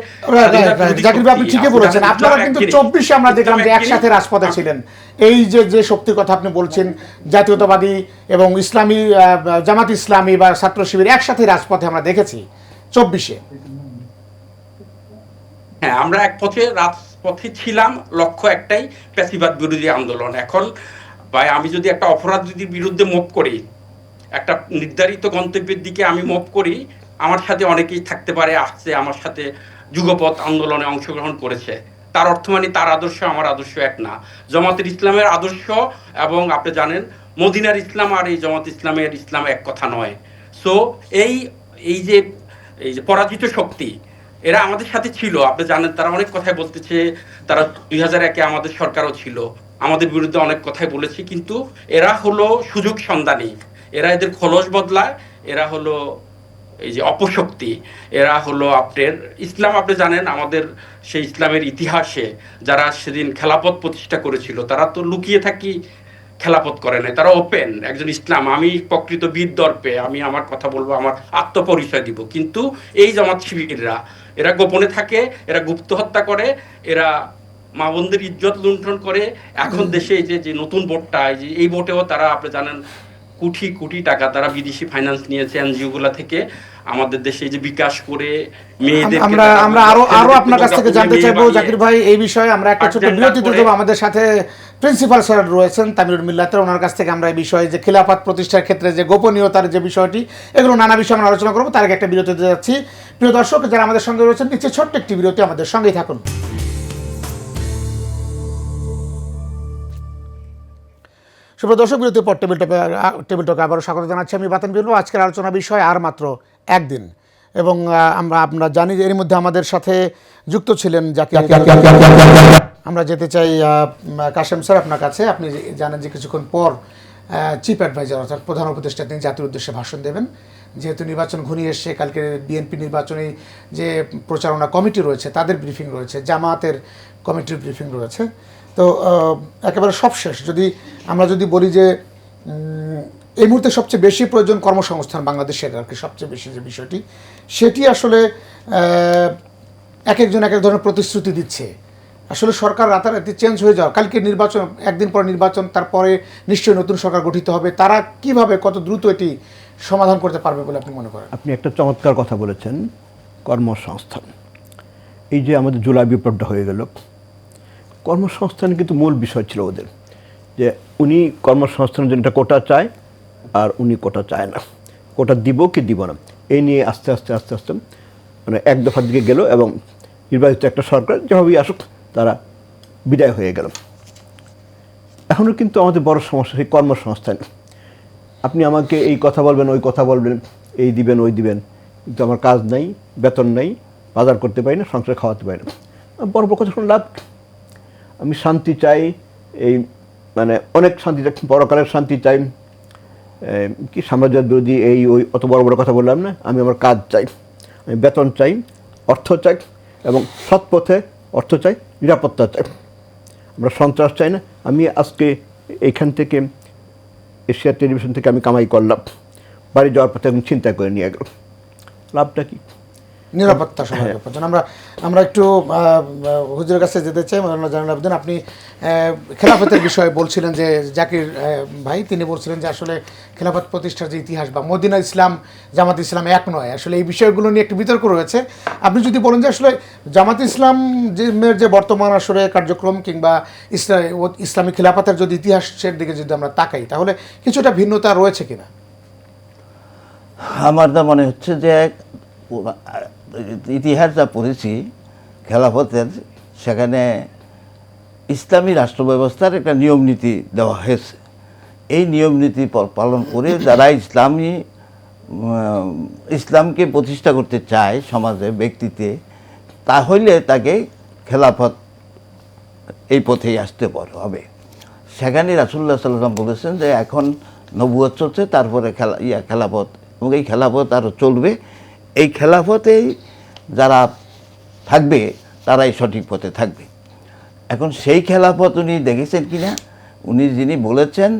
জাকির ভাই আপনি ঠিকই বলেছেন। আপনারা কিন্তু 24-এ আমরা দেখলাম যে একসাথে রাজপথে ছিলেন। এই যে শক্তির কথা আপনি বলছেন, জাতীয়তাবাদী এবং ইসলামী, জামাত ইসলামী বা ছাত্র শিবির একসাথে রাজপথে আমরা দেখেছি 24-এ। হ্যাঁ, আমরা এক রাজপথে ছিলাম, লক্ষ্য একটাই, ফ্যাসিবাদ বিরোধী আন্দোলন। এখন ভাই, আমি যদি একটা অপরাধীর বিরুদ্ধে মুভ করি, একটা নির্ধারিত গন্তব্যের দিকে আমি মুভ করি, আমার সাথে অনেকেই থাকতে পারে, আসছে আমার সাথে যুগপৎ আন্দোলনে অংশগ্রহণ করেছে, তার অর্থ মানে তার আদর্শ আমার আদর্শ এক না। জামাতের ইসলামের আদর্শ এবং আপনি জানেন মদিনার ইসলাম আর এই জামাত ইসলামের ইসলাম এক কথা নয়। সো এই এই যে এই যে পরাজিত শক্তি এরা আমাদের সাথে ছিল, আপনি জানেন তারা অনেক কথাই বলতেছে, তারা 2001-এ আমাদের সরকারও ছিল, আমাদের বিরুদ্ধে অনেক কথাই বলেছে, কিন্তু এরা হলো সুযোগ সন্ধানী, এরা এদের খোলস বদলায়, এরা হলো এই যে অপশক্তি, এরা হলো আপনার ইসলাম। আপনি জানেন আমাদের সেই ইসলামের ইতিহাসে যারা সেদিন খেলাপথ প্রতিষ্ঠা করেছিল তারা তো লুকিয়ে থাকি খেলাপথ করে নাই, তারা ওপেন একজন ইসলাম, আমি প্রকৃত বীর দর্পে আমি আমার কথা বলবো, আমার আত্মপরিচয় দিব। কিন্তু এই জামাত শিবিররা এরা গোপনে থাকে, এরা গুপ্ত হত্যা করে, এরা মা বোনদের ইজ্জত লুণ্ঠন করে। এখন দেশে এই যে নতুন বোর্ডটা, এই যে এই বোর্ডেও তারা আপনি জানেন কোটি কোটি টাকা তারা বিদেশি ফাইন্যান্স নিয়েছে এনজিও গুলা থেকে, আমাদের দেশে এই যে বিকাশ করে মেয়েদের আমরা আরো আপনার কাছ থেকে জানতে চাইবো জাকির ভাই এই বিষয়ে। আমরা একটা ছোট বিরতিতে দেবো। আমাদের সাথে প্রিন্সিপাল স্যার রয়েছেন তামিরুল মিল্লাতের, ওনার কাছ থেকে আমরা এই বিষয়ে যে খিলাফত প্রতিষ্ঠার ক্ষেত্রে যে গোপনীয়তার যে বিষয়টি, এগুলো নানা বিষয়ে আমরা আলোচনা করবো। তার আগে একটা বিরতিতে যাচ্ছি। প্রিয় দর্শক যারা আমাদের সঙ্গে রয়েছেন, নিচে ছোট্ট একটি বিরতি, আমাদের সঙ্গেই থাকুন। সুপ্রিয় দর্শক, বিরতির পর টেবিল টকে আবারও স্বাগত জানাচ্ছি। আমি বাতেন বিপ্লব। আজকের আলোচনা বিষয় আর মাত্র একদিন, এবং আমরা জানি যে এর মধ্যে আমাদের সাথে যুক্ত ছিলেন জাকির। আমরা যেতে চাই কাশেম স্যার আপনার কাছে। আপনি জানেন যে কিছুক্ষণ পর চিফ অ্যাডভাইজার অর্থাৎ প্রধান উপদেষ্টা তিনি জাতির উদ্দেশ্যে ভাষণ দেবেন। যেহেতু নির্বাচন ঘনিয়ে এসছে, কালকে বিএনপি নির্বাচনী যে প্রচারণা কমিটি রয়েছে তাদের ব্রিফিং রয়েছে, জামাতের কমিটির ব্রিফিং রয়েছে। তো একেবারে সবশেষ আমরা যদি বলি যে এই মুহূর্তে সবচেয়ে বেশি প্রয়োজন কর্মসংস্থান বাংলাদেশের, আর কি সবচেয়ে বেশি যে বিষয়টি, সেটি আসলে এক একজন এক এক ধরনের প্রতিশ্রুতি দিচ্ছে। আসলে সরকার রাতারাতি চেঞ্জ হয়ে যাওয়া, কালকে নির্বাচন, একদিন পর নির্বাচন, তারপরে নিশ্চয়ই নতুন সরকার গঠিত হবে, তারা কিভাবে কত দ্রুত এটি সমাধান করতে পারবে বলে আপনি মনে করেন? আপনি একটা চমৎকার কথা বলেছেন, কর্মসংস্থান। এই যে আমাদের জুলাই বিপ্লবটা হয়ে গেল, কর্মসংস্থান কিন্তু মূল বিষয় ছিল ওদের, যে উনি কর্মসংস্থানের জন্য একটা কোটা চায় আর উনি কোটা চায় না, কোটা দিব কি দিব না, এই নিয়ে আস্তে আস্তে আস্তে আস্তে মানে এক দফার দিকে গেল, এবং নির্বাচিত একটা সরকার যেভাবেই আসুক তারা বিদায় হয়ে গেল। এখনও কিন্তু আমাদের বড় সমস্যা সেই কর্মসংস্থান। আপনি আমাকে এই কথা বলবেন, ওই কথা বলবেন, এই দিবেন ওই দিবেন, কিন্তু আমার কাজ নাই, বেতন নাই, বাজার করতে পারি না, সংসার খাওয়াতে পারি না। বড় বড় কথা শুনে লাভ। আমি শান্তি চাই, এই মানে অনেক শান্তি চাই, পরকালের শান্তি চাই, কি সাম্রাজ্যের বিরোধী এই ওই অত বড় বড় কথা বললাম না। আমি আমার কাজ চাই, আমি বেতন চাই, অর্থ চাই, এবং সৎ পথে অর্থ চাই, নিরাপত্তা চাই। আমরা সন্ত্রাস চাই না। আমি আজকে এইখান থেকে এশিয়া টেলিভিশন থেকে আমি কামাই করলাম, বাড়ি যাওয়ার পথে আমি চিন্তা করে নিয়ে গেল, লাভটা কি? নিরাপত্তা সবার ব্যাপার। আমরা একটু হুজুরের কাছে যেতে চাই। মৌলানা জালাল আবেদিন, আপনি খেলাফতের বিষয়ে বলছিলেন যে জাকির ভাই তিনি বলছিলেন যে আসলে খেলাফত প্রতিষ্ঠার যে ইতিহাস বা মদিনা ইসলাম জামাত ইসলাম এক নয়, আসলে এই বিষয়গুলো নিয়ে একটু বিতর্ক রয়েছে। আপনি যদি বলেন যে আসলে জামাত ইসলাম যে বর্তমান আসলে কার্যক্রম কিংবা ইসলামী খেলাফতের যদি ইতিহাসের দিকে যদি আমরা তাকাই, তাহলে কিছুটা ভিন্নতা রয়েছে কিনা? আমার তো মনে হচ্ছে যে ইতিহাস যা পড়েছি খেলাফতের, সেখানে ইসলামী রাষ্ট্র ব্যবস্থার একটা নিয়ম নীতি দেওয়া হয়েছে। এই নিয়ম নীতি পালন করে যারা ইসলামকে প্রতিষ্ঠা করতে চায় সমাজে, ব্যক্তিতে, তাহলে তাকে খেলাফত এই পথেই আসতে হবে। সেখানে রাসূলুল্লাহ সাল্লাল্লাহু আলাইহি ওয়াসাল্লাম বলেছেন যে এখন নবুয়ত চলছে, তারপরে খেলাফত, এবং এই খেলাফত আরও চলবে। এই খেলাফতেই যারা থাকবে তারাই সঠিক পথে থাকবে। এখন সেই খেলাফত উনি দেখেছেন কিনা, উনি যিনি বলেছেন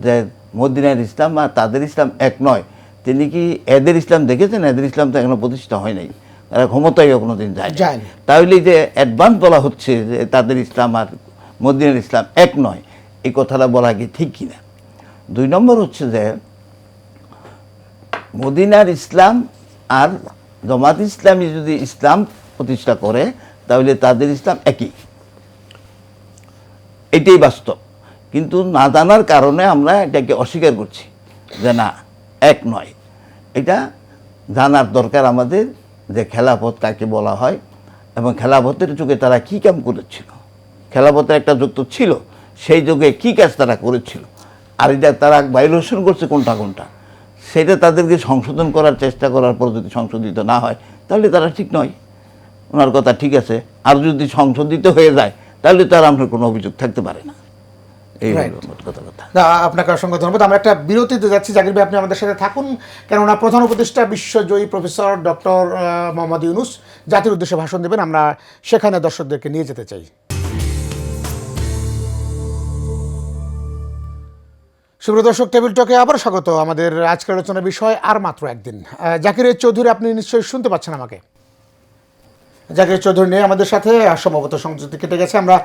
যে মদিনার ইসলাম আর তাদের ইসলাম এক নয়, তিনি কি এদের ইসলাম দেখেছেন? এদের ইসলাম তো এখনো প্রতিষ্ঠা হয় নাই, তারা ক্ষমতায়ও কোনো দিন যায়। তাহলে যে অ্যাডভান্স বলা হচ্ছে যে তাদের ইসলাম আর মদিনার ইসলাম এক নয়, এই কথাটা বলা কি ঠিক কিনা? 2 নম্বর হচ্ছে যে মদিনার ইসলাম আর জামাত ইসলামী যদি ইসলাম প্রতিষ্ঠা করে তাহলে তাদের ইসলাম একই, এটাই বাস্তব। কিন্তু না জানার কারণে আমরা এটাকে অস্বীকার করছি যে না, এক নয়। এটা জানার দরকার আমাদের, যে খেলাফত কাকে বলা হয় এবং খেলাফতের যুগে তারা কী কাম করেছিল, খেলাফতের একটা যুগ তো ছিল, সেই যুগে কী কাজ তারা করেছিল, আর এটা তারা ভায়োলেশন করছে কোনটা কোনটা, সেটা তাদেরকে সংশোধন করার চেষ্টা করার পর যদি সংশোধিত না হয় তাহলে তারা ঠিক নয়। ওনার কথা ঠিক আছে, আর যদি সংশোধিত হয়ে যায় তাহলে তার আপনার কোনো অভিযোগ থাকতে পারে না। এই Right. হলো মোট কথা। না, আপনাকে অসংখ্য ধন্যবাদ। আমরা একটা বিরতিতে যাচ্ছি, জাকির ভাই আপনি আমাদের সাথে থাকুন, কেননা প্রধান উপদেষ্টা বিশ্বজয়ী প্রফেসর ডক্টর মোহাম্মদ ইউনূস জাতির উদ্দেশ্যে ভাষণ দেবেন, আমরা সেখানে দর্শকদেরকে নিয়ে যেতে চাই। সুপ্রিয় দর্শক, টেবিল টকে আবার স্বাগত। আমাদের আজকের আলোচনার বিষয় আর মাত্র একদিন। জাকির চৌধুরী, আপনি নিশ্চয়ই শুনতে পাচ্ছেন আমাকে? জাকির চৌধুরী নিয়ে আমাদের সাথে সম্ভবত সংযুক্তি কেটে গেছে। আমরা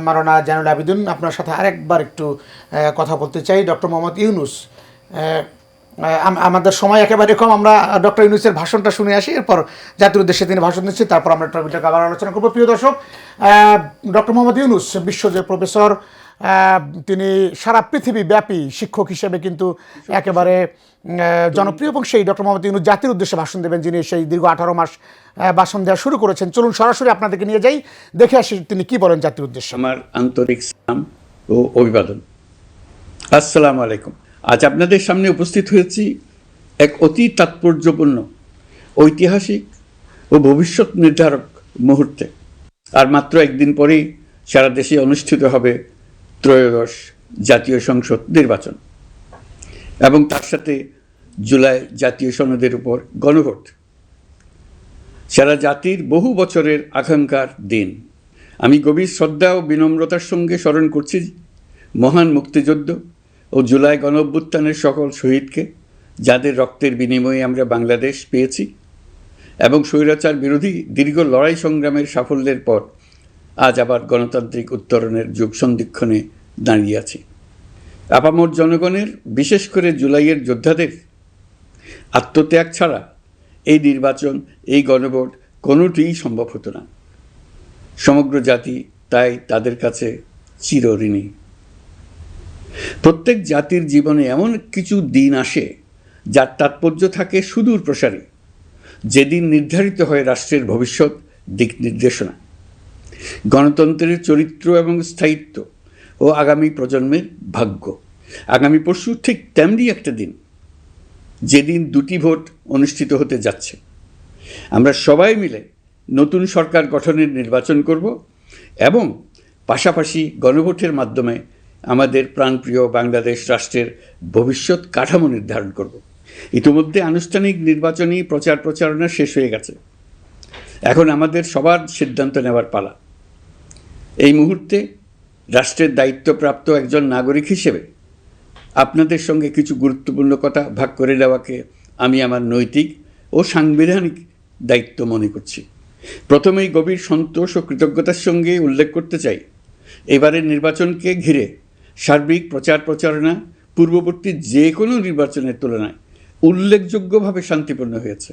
মাওলানা জাইনুল আবেদিন আপনার সাথে আরেকবার একটু কথা বলতে চাই। ডক্টর মোহাম্মদ ইউনূস, আমাদের সময় একেবারে কম, আমরা ডক্টর ইউনূসের ভাষণটা শুনে আসি, এরপর জাতির উদ্দেশ্যে তিনি ভাষণ দিচ্ছি, তারপর আমরা টপিকটাকে আবার আলোচনা করবো। প্রিয় দর্শক, ডক্টর মোহাম্মদ ইউনূস বিশ্বজয়ী প্রফেসর, তিনি সারা পৃথিবীব্যাপী শিক্ষক হিসেবে কিন্তু একেবারে জনপ্রিয়, এবং সেই ডক্টর মোহাম্মদ ইউনূস জাতির উদ্দেশ্যে ভাষণ দেবেন, যিনি সেই দীর্ঘ 18 মাস ভাষণ দেওয়া শুরু করেছেন। চলুন সরাসরি আপনাদেরকে নিয়ে যাই, দেখে আসি তিনি কি বলেন জাতির উদ্দেশ্যে। আমার আন্তরিক সালাম ও অভিবাদন। আসসালামু আলাইকুম। আজ আপনাদের সামনে উপস্থিত হয়েছি এক অতি তাৎপর্যপূর্ণ, ঐতিহাসিক ও ভবিষ্যৎ নির্ধারক মুহূর্তে। আর মাত্র একদিন পরেই সারা দেশে অনুষ্ঠিত হবে ত্রয়োদশ জাতীয় সংসদ নির্বাচন, এবং তার সাথে জুলাই জাতীয় সনদের উপর গণভোট। সারা জাতির বহু বছরের আকাঙ্ক্ষার দিন। আমি গভীর শ্রদ্ধা ও বিনম্রতার সঙ্গে স্মরণ করছি মহান মুক্তিযুদ্ধ ও জুলাই গণঅভ্যুত্থানের সকল শহীদকে, যাদের রক্তের বিনিময়ে আমরা বাংলাদেশ পেয়েছি, এবং স্বৈরাচার বিরোধী দীর্ঘ লড়াই সংগ্রামের সাফল্যের পর আজ আবার গণতান্ত্রিক উত্তরণের যুগ সন্ধিক্ষণে দাঁড়িয়ে আছি। আপামর জনগণের, বিশেষ করে জুলাইয়ের যোদ্ধাদের আত্মত্যাগ ছাড়া এই নির্বাচন, এই গণভোট কোনোটিই সম্ভব হতো না। সমগ্র জাতি তাই তাদের কাছে চিরঋণী। প্রত্যেক জাতির জীবনে এমন কিছু দিন আসে যার তাৎপর্য থাকে সুদূর প্রসারী, যেদিন নির্ধারিত হয় রাষ্ট্রের ভবিষ্যৎ দিক নির্দেশনা, গণতন্ত্রের চরিত্র এবং স্থায়িত্ব ও আগামী প্রজন্মের ভাগ্য। আগামী পরশু ঠিক তেমনি একটা দিন, যেদিন দুটি ভোট অনুষ্ঠিত হতে যাচ্ছে। আমরা সবাই মিলে নতুন সরকার গঠনের নির্বাচন করব, এবং পাশাপাশি গণভোটের মাধ্যমে আমাদের প্রাণপ্রিয় বাংলাদেশ রাষ্ট্রের ভবিষ্যৎ কাঠামো নির্ধারণ করব। ইতিমধ্যে আনুষ্ঠানিক নির্বাচনী প্রচারণা শেষ হয়ে গেছে। এখন আমাদের সবার সিদ্ধান্ত নেওয়ার পালা। এই মুহূর্তে রাষ্ট্রের দায়িত্বপ্রাপ্ত একজন নাগরিক হিসেবে আপনাদের সঙ্গে কিছু গুরুত্বপূর্ণ কথা ভাগ করে দেওয়াকে আমি আমার নৈতিক ও সাংবিধানিক দায়িত্ব মনে করছি। প্রথমেই গভীর সন্তোষ ও কৃতজ্ঞতার সঙ্গে উল্লেখ করতে চাই, এবারের নির্বাচনকে ঘিরে সার্বিক প্রচারণা পূর্ববর্তী যে কোনো নির্বাচনের তুলনায় উল্লেখযোগ্যভাবে শান্তিপূর্ণ হয়েছে।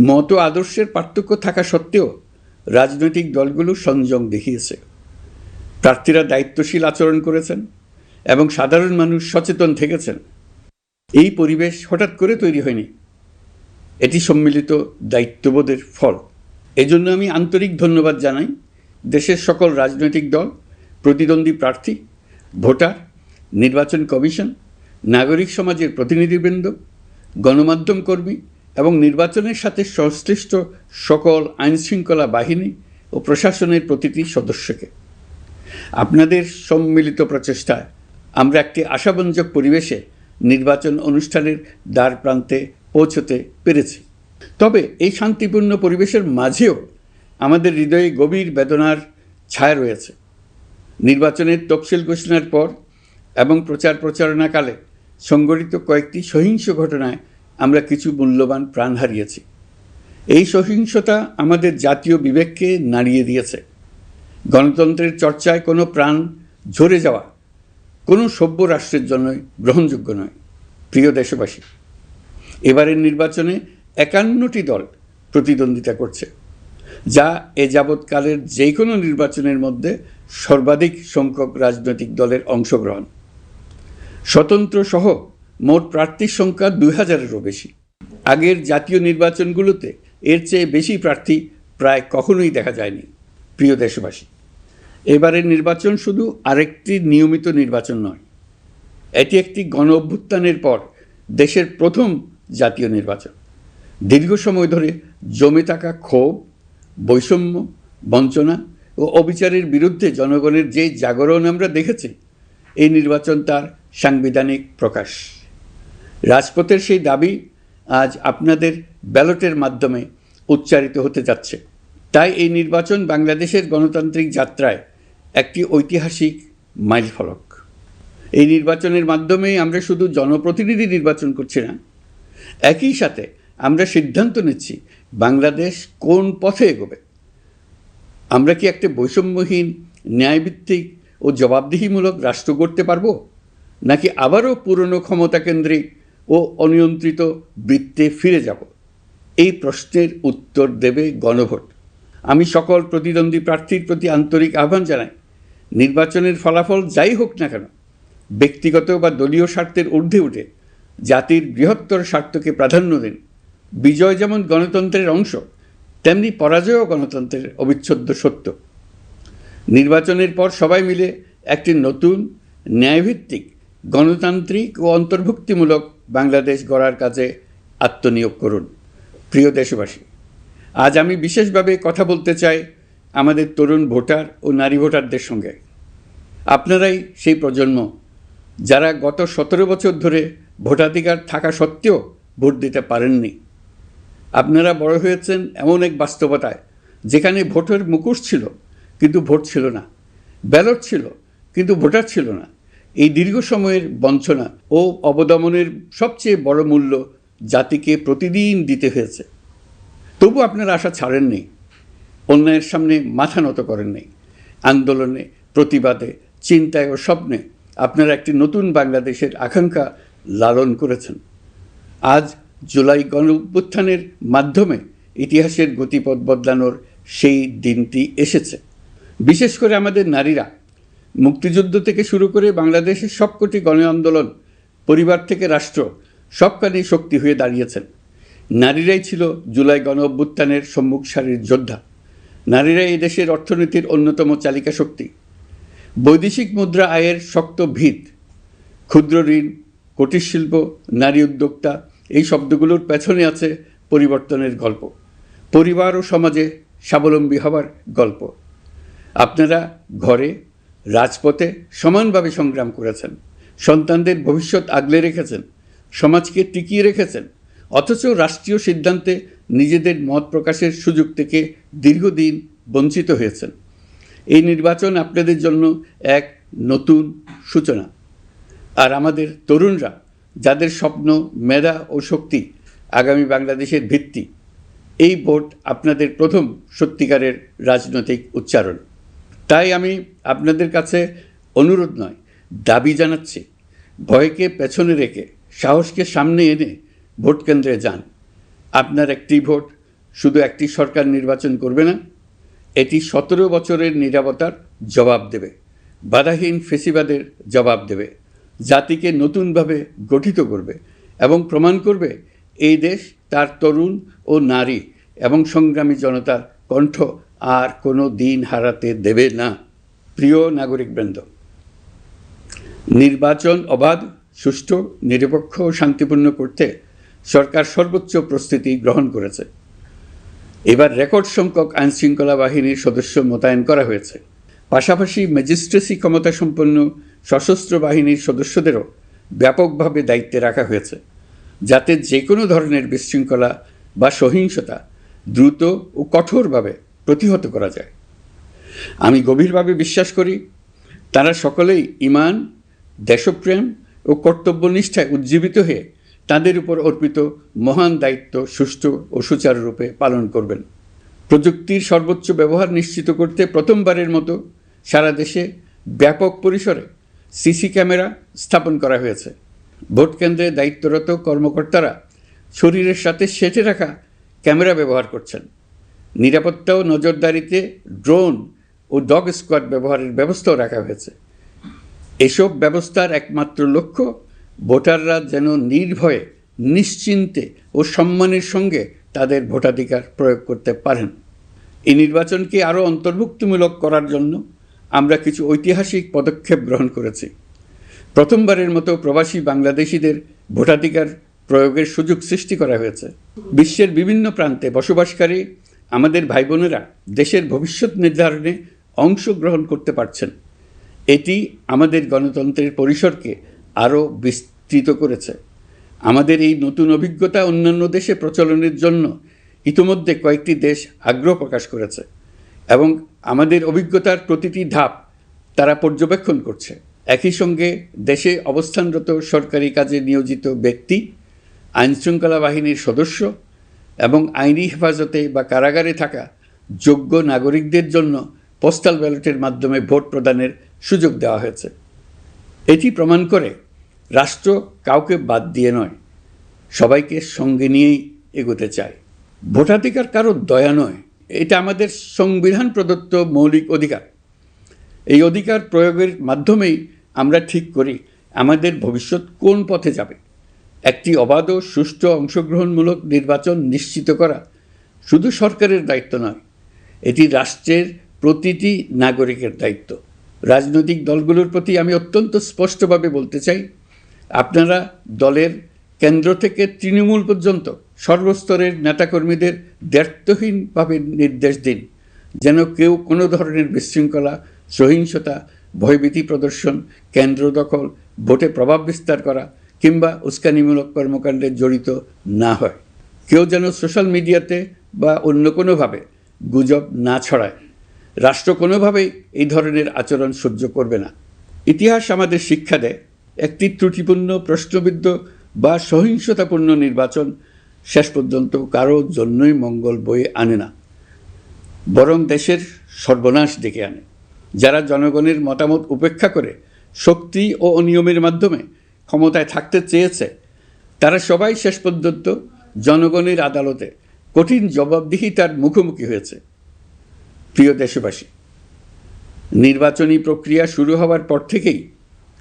মত আদর্শের পার্থক্য থাকা সত্ত্বেও রাজনৈতিক দলগুলো সংযম দেখিয়েছে। প্রার্থীরা দায়িত্বশীল আচরণ করেছেন এবং সাধারণ মানুষ সচেতন থেকেছেন। এই পরিবেশ হঠাৎ করে তৈরি হয়নি, এটি সম্মিলিত দায়িত্ববোধের ফল। এজন্য আমি আন্তরিক ধন্যবাদ জানাই দেশের সকল রাজনৈতিক দল, প্রতিদ্বন্দ্বী প্রার্থী, ভোটার, নির্বাচন কমিশন, নাগরিক সমাজের প্রতিনিধিবৃন্দ, গণমাধ্যম কর্মী এবং নির্বাচনের সাথে সংশ্লিষ্ট সকল আইনশৃঙ্খলা বাহিনী ও প্রশাসনের প্রতিটি সদস্যকে। আপনাদের সম্মিলিত প্রচেষ্টায় আমরা একটি আশাব্যঞ্জক পরিবেশে নির্বাচন অনুষ্ঠানের দ্বার প্রান্তে পৌঁছতে পেরেছি। তবে এই শান্তিপূর্ণ পরিবেশের মাঝেও আমাদের হৃদয়ে গভীর বেদনার ছায়া রয়েছে। নির্বাচনের তফসিল ঘোষণার পর এবং প্রচারণাকালে সংঘটিত কয়েকটি সহিংস ঘটনায় আমরা কিছু মূল্যবান প্রাণ হারিয়েছি। এই সহিংসতা আমাদের জাতীয় বিবেককে নাড়িয়ে দিয়েছে। গণতন্ত্রের চর্চায় কোনো প্রাণ ঝরে যাওয়া কোনো সভ্য রাষ্ট্রের জন্যই গ্রহণযোগ্য নয়। প্রিয় দেশবাসী, এবারের নির্বাচনে 51টি দল প্রতিদ্বন্দ্বিতা করছে, যা এ যাবৎকালের যে কোনো নির্বাচনের মধ্যে সর্বাধিক সংখ্যক রাজনৈতিক দলের অংশগ্রহণ। স্বতন্ত্র সহ মোট প্রার্থীর সংখ্যা 2000-এরও বেশি। আগের জাতীয় নির্বাচনগুলোতে এর চেয়ে বেশি প্রার্থী প্রায় কখনোই দেখা যায়নি। প্রিয় দেশবাসী, এবারের নির্বাচন শুধু আরেকটি নিয়মিত নির্বাচন নয়, এটি একটি গণ অভ্যুত্থানের পর দেশের প্রথম জাতীয় নির্বাচন। দীর্ঘ সময় ধরে জমে থাকা ক্ষোভ, বৈষম্য, বঞ্চনা ও অবিচারের বিরুদ্ধে জনগণের যে জাগরণ আমরা দেখেছি, এই নির্বাচন তার সাংবিধানিক প্রকাশ। রাজপথের সেই দাবি আজ আপনাদের ব্যালটের মাধ্যমে উচ্চারিত হতে যাচ্ছে। তাই এই নির্বাচন বাংলাদেশের গণতান্ত্রিক যাত্রায় একটি ঐতিহাসিক মাইলফলক। এই নির্বাচনের মাধ্যমে আমরা শুধু জনপ্রতিনিধি নির্বাচন করছি না, একই সাথে আমরা সিদ্ধান্ত নিচ্ছি বাংলাদেশ কোন পথে এগোবে। আমরা কি একটা বৈষম্যহীন, ন্যায়ভিত্তিক ও জবাবদিহিমূলক রাষ্ট্র গড়তে পারব, নাকি আবারও পুরনো ক্ষমতাকেন্দ্রিক ও অনিয়ন্ত্রিত বৃত্তে ফিরে যাব? এই প্রশ্নের উত্তর দেবে গণভোট। আমি সকল প্রতিদ্বন্দ্বী প্রার্থীর প্রতি আন্তরিক আহ্বান জানাই, নির্বাচনের ফলাফল যাই হোক না কেন, ব্যক্তিগত বা দলীয় স্বার্থের ঊর্ধ্বে উঠে জাতির বৃহত্তর স্বার্থকে প্রাধান্য দিন। বিজয় যেমন গণতন্ত্রের অংশ, তেমনি পরাজয়ও গণতন্ত্রের অবিচ্ছেদ্য সত্য। নির্বাচনের পর সবাই মিলে একটি নতুন, ন্যায়ভিত্তিক, গণতান্ত্রিক ও অন্তর্ভুক্তিমূলক বাংলাদেশ গড়ার কাজে আত্মনিয়োগ করুন। প্রিয় দেশবাসী, আজ আমি বিশেষভাবে কথা বলতে চাই আমাদের তরুণ ভোটার ও নারী ভোটারদের সঙ্গে। আপনারাই সেই প্রজন্ম যারা গত 17 বছর ধরে ভোটাধিকার থাকা সত্ত্বেও ভোট দিতে পারেননি। আপনারা বড় হয়েছেন এমন এক বাস্তবতায় যেখানে ভোটের মুখোশ ছিল কিন্তু ভোট ছিল না, ব্যালট ছিল কিন্তু ভোটার ছিল না। এই দীর্ঘ সময়ের বঞ্চনা ও অবদমনের সবচেয়ে বড় মূল্য জাতিকে প্রতিদিন দিতে হয়েছে। তবু আপনারা আশা ছাড়েননি, অন্যায়ের সামনে মাথা নত করেননি। আন্দোলনে, প্রতিবাদে, চিন্তায় ও স্বপ্নে আপনারা একটি নতুন বাংলাদেশের আকাঙ্ক্ষা লালন করেছেন। আজ জুলাই গণ অভ্যুত্থানের মাধ্যমে ইতিহাসের গতিপথ বদলানোর সেই দিনটি এসেছে। বিশেষ করে আমাদের নারীরা মুক্তিযুদ্ধ থেকে শুরু করে বাংলাদেশের সবকটি গণ আন্দোলন, পরিবার থেকে রাষ্ট্র, সবখানেই শক্তি হয়ে দাঁড়িয়েছেন। নারীরাই ছিল জুলাই গণ অভ্যুত্থানের সম্মুখ সারির যোদ্ধা। নারীরাই এই দেশের অর্থনীতির অন্যতম চালিকা শক্তি। বৈদেশিক মুদ্রা আয়ের শক্ত ভিত, ক্ষুদ্র ঋণ, কুটির শিল্প, নারী উদ্যোক্তা, এই শব্দগুলোর পেছনে আছে পরিবর্তনের গল্প, পরিবার ও সমাজে স্বাবলম্বী হবার গল্প। আপনারা ঘরে, রাজপথে সমানভাবে সংগ্রাম করেছেন, সন্তানদের ভবিষ্যৎ আগলে রেখেছেন, সমাজকে টিকিয়ে রেখেছেন, অথচ রাষ্ট্রীয় সিদ্ধান্তে নিজেদের মত প্রকাশের সুযোগ থেকে দীর্ঘদিন বঞ্চিত হয়েছেন। এই নির্বাচন আপনাদের জন্য এক নতুন সূচনা। আর আমাদের তরুণরা, যাদের স্বপ্ন, মেধা ও শক্তি আগামী বাংলাদেশের ভিত্তি, এই ভোট আপনাদের প্রথম সত্যিকারের রাজনৈতিক উচ্চারণ। তাই আমি আপনাদের কাছে অনুরোধ নয়, দাবি জানাচ্ছি, ভয়কে পেছনে রেখে সাহসকে সামনে এনে ভোট কেন্দ্রে যান। আপনার একটি ভোট শুধু একটি সরকার নির্বাচন করবে না, এটি 17 বছরের নীরবতার জবাব দেবে, বাধাহীন ফেসিবাদের জবাব দেবে, জাতিকে নতুনভাবে গঠিত করবে এবং প্রমাণ করবে এই দেশ তার তরুণ ও নারী এবং সংগ্রামী জনতার কণ্ঠ আর কোনো দিন হারাতে দেবে না। প্রিয় নাগরিকবৃন্দ, নির্বাচন অবাধ, সুষ্ঠু, নিরপেক্ষ ও শান্তিপূর্ণ করতে সরকার সর্বোচ্চ প্রস্তুতি গ্রহণ করেছে। এবার রেকর্ড সংখ্যক আইনশৃঙ্খলা বাহিনীর সদস্য মোতায়েন করা হয়েছে। পাশাপাশি ম্যাজিস্ট্রেসি ক্ষমতাসম্পন্ন সশস্ত্র বাহিনীর সদস্যদেরও ব্যাপকভাবে দায়িত্বে রাখা হয়েছে, যাতে যে কোনো ধরনের বিশৃঙ্খলা বা সহিংসতা দ্রুত ও কঠোরভাবে প্রতিহত করা যায়। আমি গভীরভাবে বিশ্বাস করি তারা সকলেই ঈমান, দেশপ্রেম ও কর্তব্যনিষ্ঠায় উজ্জীবিত হয়ে তাদের উপর অর্পিত মহান দায়িত্ব সুষ্ঠু ও সুচারুরূপে পালন করবেন। প্রযুক্তির সর্বোচ্চ ব্যবহার নিশ্চিত করতে প্রথমবারের মতো সারা দেশে ব্যাপক পরিসরে সিসি ক্যামেরা স্থাপন করা হয়েছে। ভোট কেন্দ্রে দায়িত্বরত কর্মকর্তারা শরীরের সাথে সেটে রাখা ক্যামেরা ব্যবহার করছেন। নিরাপত্তা ও নজরদারিতে ড্রোন ও ডগ স্কোয়াড ব্যবহারের ব্যবস্থাও রাখা হয়েছে। এসব ব্যবস্থার একমাত্র লক্ষ্য ভোটাররা যেন নির্ভয়ে, নিশ্চিন্তে ও সম্মানের সঙ্গে তাদের ভোটাধিকার প্রয়োগ করতে পারেন। এই নির্বাচনকে আরও অন্তর্ভুক্তিমূলক করার জন্য আমরা কিছু ঐতিহাসিক পদক্ষেপ গ্রহণ করেছি। প্রথমবারের মতো প্রবাসী বাংলাদেশিদের ভোটাধিকার প্রয়োগের সুযোগ সৃষ্টি করা হয়েছে। বিশ্বের বিভিন্ন প্রান্তে বসবাসকারী আমাদের ভাই বোনেরা দেশের ভবিষ্যৎ নির্ধারণে অংশগ্রহণ করতে পারছেন। এটি আমাদের গণতন্ত্রের পরিসরকে আরও বিস্তৃত করেছে। আমাদের এই নতুন অভিজ্ঞতা অন্যান্য দেশে প্রচলনের জন্য ইতিমধ্যে কয়েকটি দেশ আগ্রহ প্রকাশ করেছে এবং আমাদের অভিজ্ঞতার প্রতিটি ধাপ তারা পর্যবেক্ষণ করছে। একই সঙ্গে দেশে অবস্থানরত সরকারি কাজে নিয়োজিত ব্যক্তি, আইনশৃঙ্খলা বাহিনীর সদস্য এবং আইনি হেফাজতে বা কারাগারে থাকা যোগ্য নাগরিকদের জন্য পোস্টাল ব্যালটের মাধ্যমে ভোট প্রদানের সুযোগ দেওয়া হয়েছে। এটি প্রমাণ করে রাষ্ট্র কাউকে বাদ দিয়ে নয়, সবাইকে সঙ্গে নিয়েই এগোতে চায়। ভোটাধিকার কারো দয়া নয়, এটা আমাদের সংবিধান প্রদত্ত মৌলিক অধিকার। এই অধিকার প্রয়োগের মাধ্যমেই আমরা ঠিক করি আমাদের ভবিষ্যৎ কোন পথে যাবে। একটি অবাধ ও সুষ্ঠু অংশগ্রহণমূলক নির্বাচন নিশ্চিত করা শুধু সরকারের দায়িত্ব নয়, এটি রাষ্ট্রের প্রতিটি নাগরিকের দায়িত্ব। রাজনৈতিক দলগুলোর প্রতি আমি অত্যন্ত স্পষ্টভাবে বলতে চাই, আপনারা দলের কেন্দ্র থেকে তৃণমূল পর্যন্ত সর্বস্তরের নেতাকর্মীদের দ্ব্যর্থহীনভাবে নির্দেশ দিন যেন কেউ কোনো ধরনের বিশৃঙ্খলা, সহিংসতা, ভয়ভীতি প্রদর্শন, কেন্দ্র দখল, ভোটে প্রভাব বিস্তার করা কিংবা উস্কানিমূলক কর্মকাণ্ডে জড়িত না হয়। কেউ যেন সোশ্যাল মিডিয়াতে বা অন্য কোনোভাবে গুজব না ছড়ায়। রাষ্ট্র কোনোভাবেই এই ধরনের আচরণ সহ্য করবে না। ইতিহাস আমাদের শিক্ষা দেয়, একটি ত্রুটিপূর্ণ, প্রশ্নবিদ্ধ বা সহিংসতাপূর্ণ নির্বাচন শেষ পর্যন্ত কারো জন্যই মঙ্গল বয়ে আনে না, বরং দেশের সর্বনাশ ডেকে আনে। যারা জনগণের মতামত উপেক্ষা করে শক্তি ও অনিয়মের মাধ্যমে ক্ষমতায় থাকতে চেয়েছে, তারা সবাই শেষ পর্যন্ত জনগণের আদালতে কঠিন জবাবদিহিতার মুখোমুখি হয়েছে। প্রিয় দেশবাসী, নির্বাচনী প্রক্রিয়া শুরু হওয়ার পর থেকেই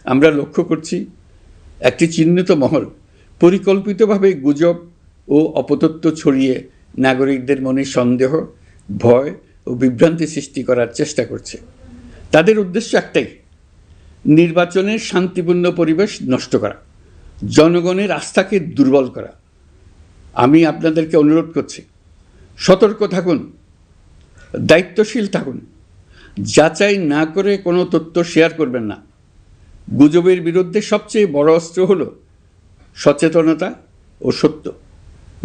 আমরা লক্ষ্য করছি একটি চিহ্নিত মহল পরিকল্পিতভাবে গুজব ও অপতথ্য ছড়িয়ে নাগরিকদের মনে সন্দেহ, ভয় ও বিভ্রান্তি সৃষ্টি করার চেষ্টা করছে। তাদের উদ্দেশ্য একটাই, নির্বাচনের শান্তিপূর্ণ পরিবেশ নষ্ট করা, জনগণের আস্থাকে দুর্বল করা। আমি আপনাদেরকে অনুরোধ করছি, সতর্ক থাকুন, দায়িত্বশীল থাকুন, যাচাই না করে কোনো তথ্য শেয়ার করবেন না। গুজবের বিরুদ্ধে সবচেয়ে বড় অস্ত্র হলো সচেতনতা ও সত্য।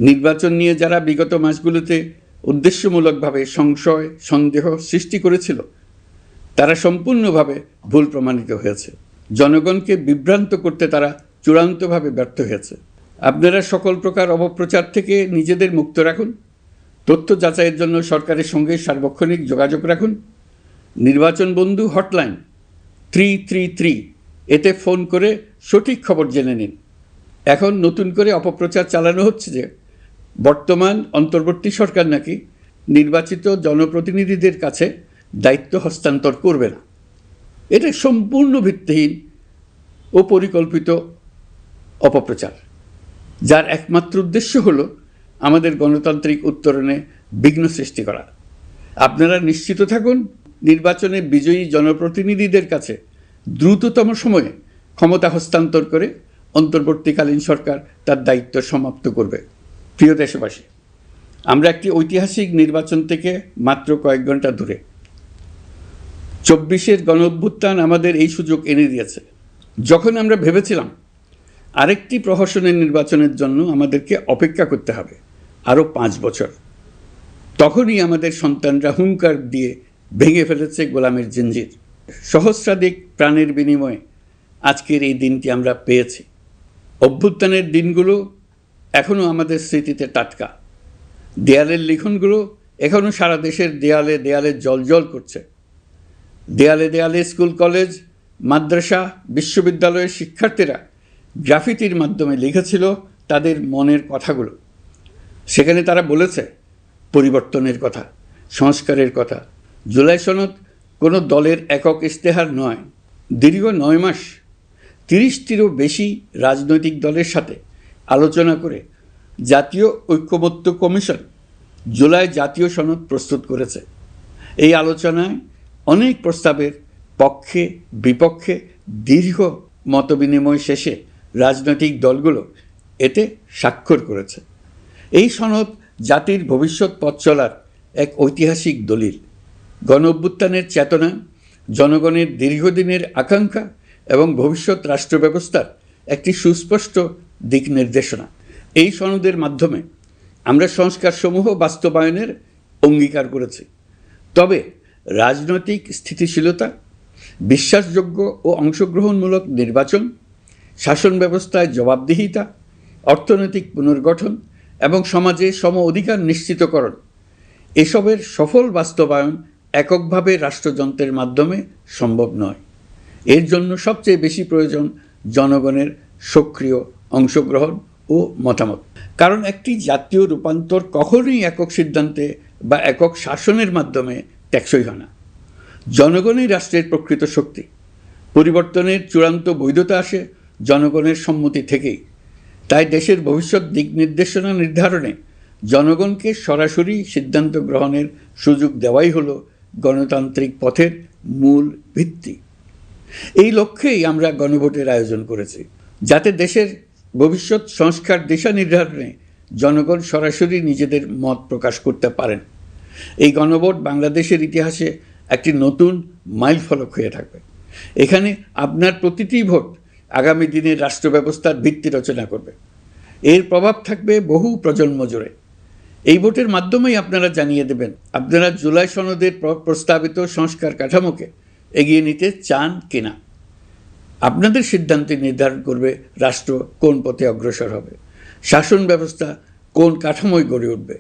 নির্বাচন নিয়ে যারা বিগত মাসগুলোতে উদ্দেশ্যমূলকভাবে সংশয়, সন্দেহ সৃষ্টি করেছিল, তারা সম্পূর্ণভাবে ভুল প্রমাণিত হয়েছে। জনগণকে বিভ্রান্ত করতে তারা চূড়ান্তভাবে ব্যর্থ হয়েছে। আপনারা সকল প্রকার অপপ্রচার থেকে নিজেদের মুক্ত রাখুন। তথ্য যাচাইয়ের জন্য সরকারের সঙ্গে সার্বক্ষণিক যোগাযোগ রাখুন। নির্বাচন বন্ধু হটলাইন 333 এতে ফোন করে সঠিক খবর জেনে নিন। এখন নতুন করে অপপ্রচার চালানো হচ্ছে যে বর্তমান অন্তর্বর্তী সরকার নাকি নির্বাচিত জনপ্রতিনিধিদের কাছে দায়িত্ব হস্তান্তর করবে না। এটা সম্পূর্ণ ভিত্তিহীন ও পরিকল্পিত অপপ্রচার, যার একমাত্র উদ্দেশ্য হলো আমাদের গণতান্ত্রিক উত্তরণে বিঘ্ন সৃষ্টি করা। আপনারা নিশ্চিত থাকুন, নির্বাচনে বিজয়ী জনপ্রতিনিধিদের কাছে দ্রুততম সময়ে ক্ষমতা হস্তান্তর করে অন্তর্বর্তীকালীন সরকার তার দায়িত্ব সমাপ্ত করবে। প্রিয় দেশবাসী, আমরা একটি ঐতিহাসিক নির্বাচন থেকে মাত্র কয়েক ঘন্টা দূরে। 24-এর গণঅভ্যুত্থান আমাদের এই সুযোগ এনে দিয়েছে। যখন আমরা ভেবেছিলাম আরেকটি প্রহসনের নির্বাচনের জন্য আমাদেরকে অপেক্ষা করতে হবে আরও 5 বছর, তখনই আমাদের সন্তানরা হুঙ্কার দিয়ে ভেঙে ফেলেছে গোলামের জিঞ্জির। সহস্রাধিক প্রাণের বিনিময়ে আজকের এই দিনটি আমরা পেয়েছি। অভ্যুত্থানের দিনগুলো এখনও আমাদের স্মৃতিতে টাটকা। দেয়ালের লিখনগুলো এখনও সারা দেশের দেয়ালে দেয়ালে জ্বলজ্বল করছে। দেয়ালে দেয়ালে স্কুল, কলেজ, মাদ্রাসা, বিশ্ববিদ্যালয়ের শিক্ষার্থীরা গ্রাফিতির মাধ্যমে লিখেছিল তাদের মনের কথাগুলো। সেখানে তারা বলেছে পরিবর্তনের কথা, সংস্কারের কথা। জুলাই সনদ কোনো দলের একক ইশতেহার নয়। দীর্ঘ 9 মাস 30টিরও বেশি রাজনৈতিক দলের সাথে আলোচনা করে জাতীয় ঐক্যমত্য কমিশন জুলাই জাতীয় সনদ প্রস্তুত করেছে। এই আলোচনায় অনেক প্রস্তাবের পক্ষে বিপক্ষে দীর্ঘ মতবিনিময় শেষে রাজনৈতিক দলগুলো এতে স্বাক্ষর করেছে। এই সনদ জাতির ভবিষ্যৎ পথ চলার এক ঐতিহাসিক দলিল, গণ অভ্যুত্থানের চেতনা, জনগণের দীর্ঘদিনের আকাঙ্ক্ষা এবং ভবিষ্যৎ রাষ্ট্র ব্যবস্থার একটি সুস্পষ্ট দিক নির্দেশনা। এই সনদের মাধ্যমে আমরা সংস্কারসমূহ বাস্তবায়নের অঙ্গীকার করেছি। তবে রাজনৈতিক স্থিতিশীলতা, বিশ্বাসযোগ্য ও অংশগ্রহণমূলক নির্বাচন, শাসন ব্যবস্থায় জবাবদিহিতা, অর্থনৈতিক পুনর্গঠন এবং সমাজে সম অধিকার নিশ্চিতকরণ, এসবের সফল বাস্তবায়ন এককভাবে রাষ্ট্রযন্ত্রের মাধ্যমে সম্ভব নয়। এর জন্য সবচেয়ে বেশি প্রয়োজন জনগণের সক্রিয় অংশগ্রহণ ও মতামত। কারণ একটি জাতীয় রূপান্তর কখনোই একক সিদ্ধান্তে বা একক শাসনের মাধ্যমে টেকসই হয় না। জনগণই রাষ্ট্রের প্রকৃত শক্তি। পরিবর্তনের চূড়ান্ত বৈধতা আসে জনগণের সম্মতি থেকেই। তাই দেশের ভবিষ্যৎ দিক নির্দেশনা নির্ধারণে জনগণকে সরাসরি সিদ্ধান্ত গ্রহণের সুযোগ দেওয়াই হলো গণতান্ত্রিক পথের মূল ভিত্তি। এই লক্ষ্যেই আমরা গণভোটের আয়োজন করেছি, যাতে দেশের ভবিষ্যৎ সংস্কার দিশা নির্ধারণে জনগণ সরাসরি নিজেদের মত প্রকাশ করতে পারেন। এই গণভোট বাংলাদেশের ইতিহাসে একটি নতুন মাইলফলক হয়ে থাকবে। এখানে আপনার প্রতিটি ভোট আগামী দিনের রাষ্ট্র ব্যবস্থার ভিত্তি রচনা করবে। এর প্রভাব থাকবে বহু প্রজন্ম জুড়ে। এই ভোটের মাধ্যমেই আপনারা জানিয়ে দেবেন আপনারা জুলাই সনদের প্রস্তাবিত সংস্কার কাঠামোকে এগিয়ে নিতে চান কিনা। আপনাদের সিদ্ধান্তে নির্ধারণ করবে রাষ্ট্র কোন পথে অগ্রসর হবে, শাসন ব্যবস্থা কোন কাঠামোয় গড়ে উঠবে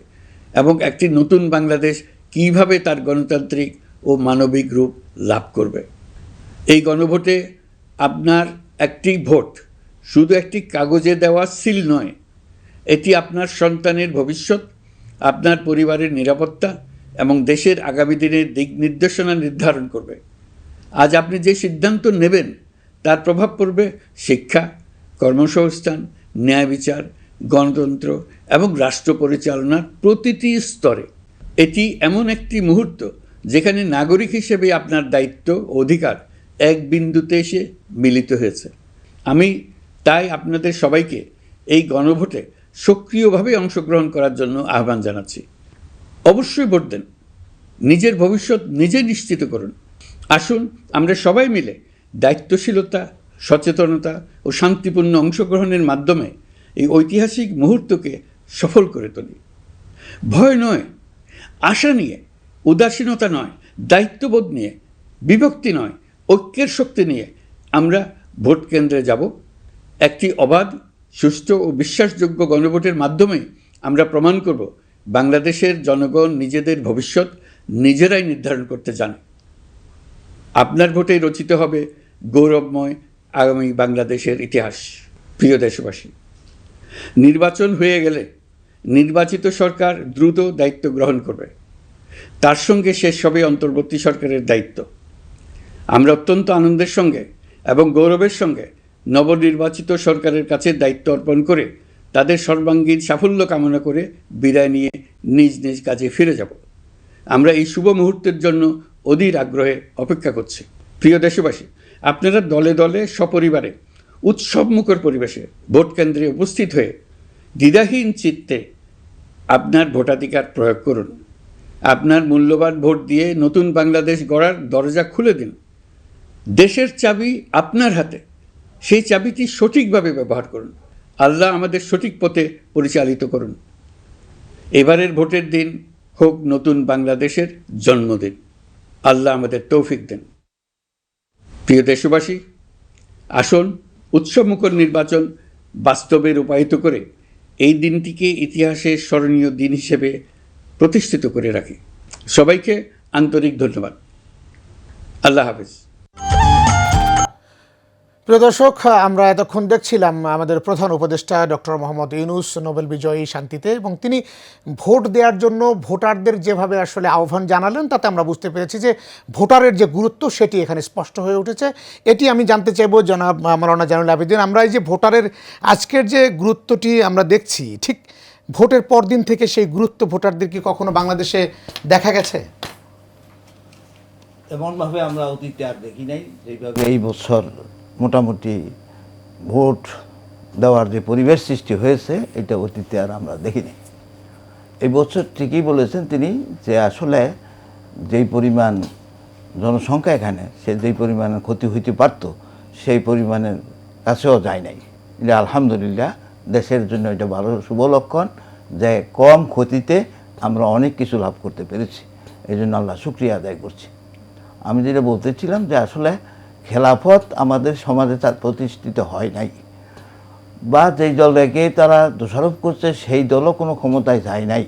এবং একটি নতুন বাংলাদেশ কিভাবে তার গণতান্ত্রিক ও মানবিক রূপ লাভ করবে। এই গণভোটে আপনার একটি ভোট শুধু একটি কাগজে দেওয়া সিল নয়, এটি আপনার সন্তানের ভবিষ্যৎ, আপনার পরিবারের নিরাপত্তা এবং দেশের আগামী দিনের দিক নির্দেশনা নির্ধারণ করবে। আজ আপনি যে সিদ্ধান্ত নেবেন তার প্রভাব পড়বে শিক্ষা, কর্মসংস্থান, ন্যায় বিচার, গণতন্ত্র এবং রাষ্ট্র পরিচালনার প্রতিটি স্তরে। এটি এমন একটি মুহূর্ত যেখানে নাগরিক হিসেবে আপনার দায়িত্ব ও অধিকার এক বিন্দুতে এসে মিলিত হয়েছে। আমি তাই আপনাদের সবাইকে এই গণভোটে সক্রিয়ভাবে অংশগ্রহণ করার জন্য আহ্বান জানাচ্ছি। অবশ্যই ভোট দেন, নিজের ভবিষ্যৎ নিজে নিশ্চিত করুন। আসুন আমরা সবাই মিলে দায়িত্বশীলতা, সচেতনতা ও শান্তিপূর্ণ অংশগ্রহণের মাধ্যমে এই ঐতিহাসিক মুহূর্তকে সফল করে তুলি। ভয় নয়, আশা নিয়ে, উদাসীনতা নয়, দায়িত্ববোধ নিয়ে, বিভক্তি নয়, ঐক্যের শক্তি নিয়ে আমরা ভোট কেন্দ্রে যাব। একটি অবাধ, সুষ্ঠু ও বিশ্বাসযোগ্য গণভোটের মাধ্যমে আমরা প্রমাণ করব বাংলাদেশের জনগণ নিজেদের ভবিষ্যৎ নিজেরাই নির্ধারণ করতে জানে। আপনার ভোটেই রচিত হবে গৌরবময় আগামী বাংলাদেশের ইতিহাস। প্রিয় দেশবাসী, নির্বাচন হয়ে গেলে নির্বাচিত সরকার দ্রুত দায়িত্ব গ্রহণ করবে। তার সঙ্গে শেষ হবে অন্তর্বর্তী সরকারের দায়িত্ব। আমরা অত্যন্ত আনন্দের সঙ্গে এবং গৌরবের সঙ্গে নবনির্বাচিত সরকারের কাছে দায়িত্ব অর্পণ করে তাদের সর্বাঙ্গীন সাফল্য কামনা করে বিদায় নিয়ে নিজ নিজ কাজে ফিরে যাব। আমরা এই শুভ মুহূর্তের জন্য অধীর আগ্রহে অপেক্ষা করছি। প্রিয় দেশবাসী, আপনারা দলে দলে সপরিবারে উৎসবমুখর পরিবেশে ভোট কেন্দ্রে উপস্থিত হয়ে দ্বিধাহীন চিত্তে আপনার ভোটাধিকার প্রয়োগ করুন। আপনার মূল্যবান ভোট দিয়ে নতুন বাংলাদেশ গড়ার দরজা খুলে দিন। দেশের চাবি আপনার হাতে, সেই চাবিটি সঠিকভাবে ব্যবহার করুন। আল্লাহ আমাদের সঠিক পথে পরিচালিত করুন। এবারের ভোটের দিন হোক নতুন বাংলাদেশের জন্মদিন। আল্লাহ আমাদের তৌফিক দেন। প্রিয় দেশবাসী, আসুন উৎসবমুখর নির্বাচন বাস্তবে রূপায়িত করে এই দিনটিকে ইতিহাসের স্মরণীয় দিন হিসেবে প্রতিষ্ঠিত করে রাখি। সবাইকে আন্তরিক ধন্যবাদ। আল্লাহ হাফেজ। প্রিয় দর্শক, আমরা এতক্ষণ দেখছিলাম আমাদের প্রধান উপদেষ্টা ডক্টর মোহাম্মদ ইউনূস নোবেল বিজয়ী শান্তিতে, এবং তিনি ভোট দেওয়ার জন্য ভোটারদের যেভাবে আসলে আহ্বান জানালেন তাতে আমরা বুঝতে পেরেছি যে ভোটারের যে গুরুত্ব সেটি এখানে স্পষ্ট হয়ে উঠেছে। এটি আমি জানতে চাইব জনাব মাওলানা জাইনুল আবেদিন, আমরা এই যে ভোটারের আজকের যে গুরুত্বটি আমরা দেখছি, ঠিক ভোটের পরদিন থেকে সেই গুরুত্ব ভোটারদের কি কখনো বাংলাদেশে দেখা গেছে? এমনভাবে আমরা অতীতে আর দেখি নাই যেভাবে এই বছর মোটামুটি ভোট দেওয়ার যে পরিবেশ সৃষ্টি হয়েছে এটা অতীতে আর আমরা দেখিনি। এই বছর ঠিকই বলেছেন তিনি যে আসলে যেই পরিমাণ জনসংখ্যা এখানে সে যেই পরিমাণের ক্ষতি হইতে পারত সেই পরিমাণের কাছেও যায় নাই। এটা আলহামদুলিল্লাহ দেশের জন্য এটা ভালো শুভ লক্ষণ যে কম ক্ষতিতে আমরা অনেক কিছু লাভ করতে পেরেছি। এই জন্য আল্লাহ শুকরিয়া আদায় করছি। আমি যেটা বলতেছিলাম যে আসলে খেলাফত আমাদের সমাজে তার প্রতিষ্ঠিত হয় নাই, বা যেই দলকে তারা দোষারোপ করছে সেই দলও কোনো ক্ষমতায় যায় নাই,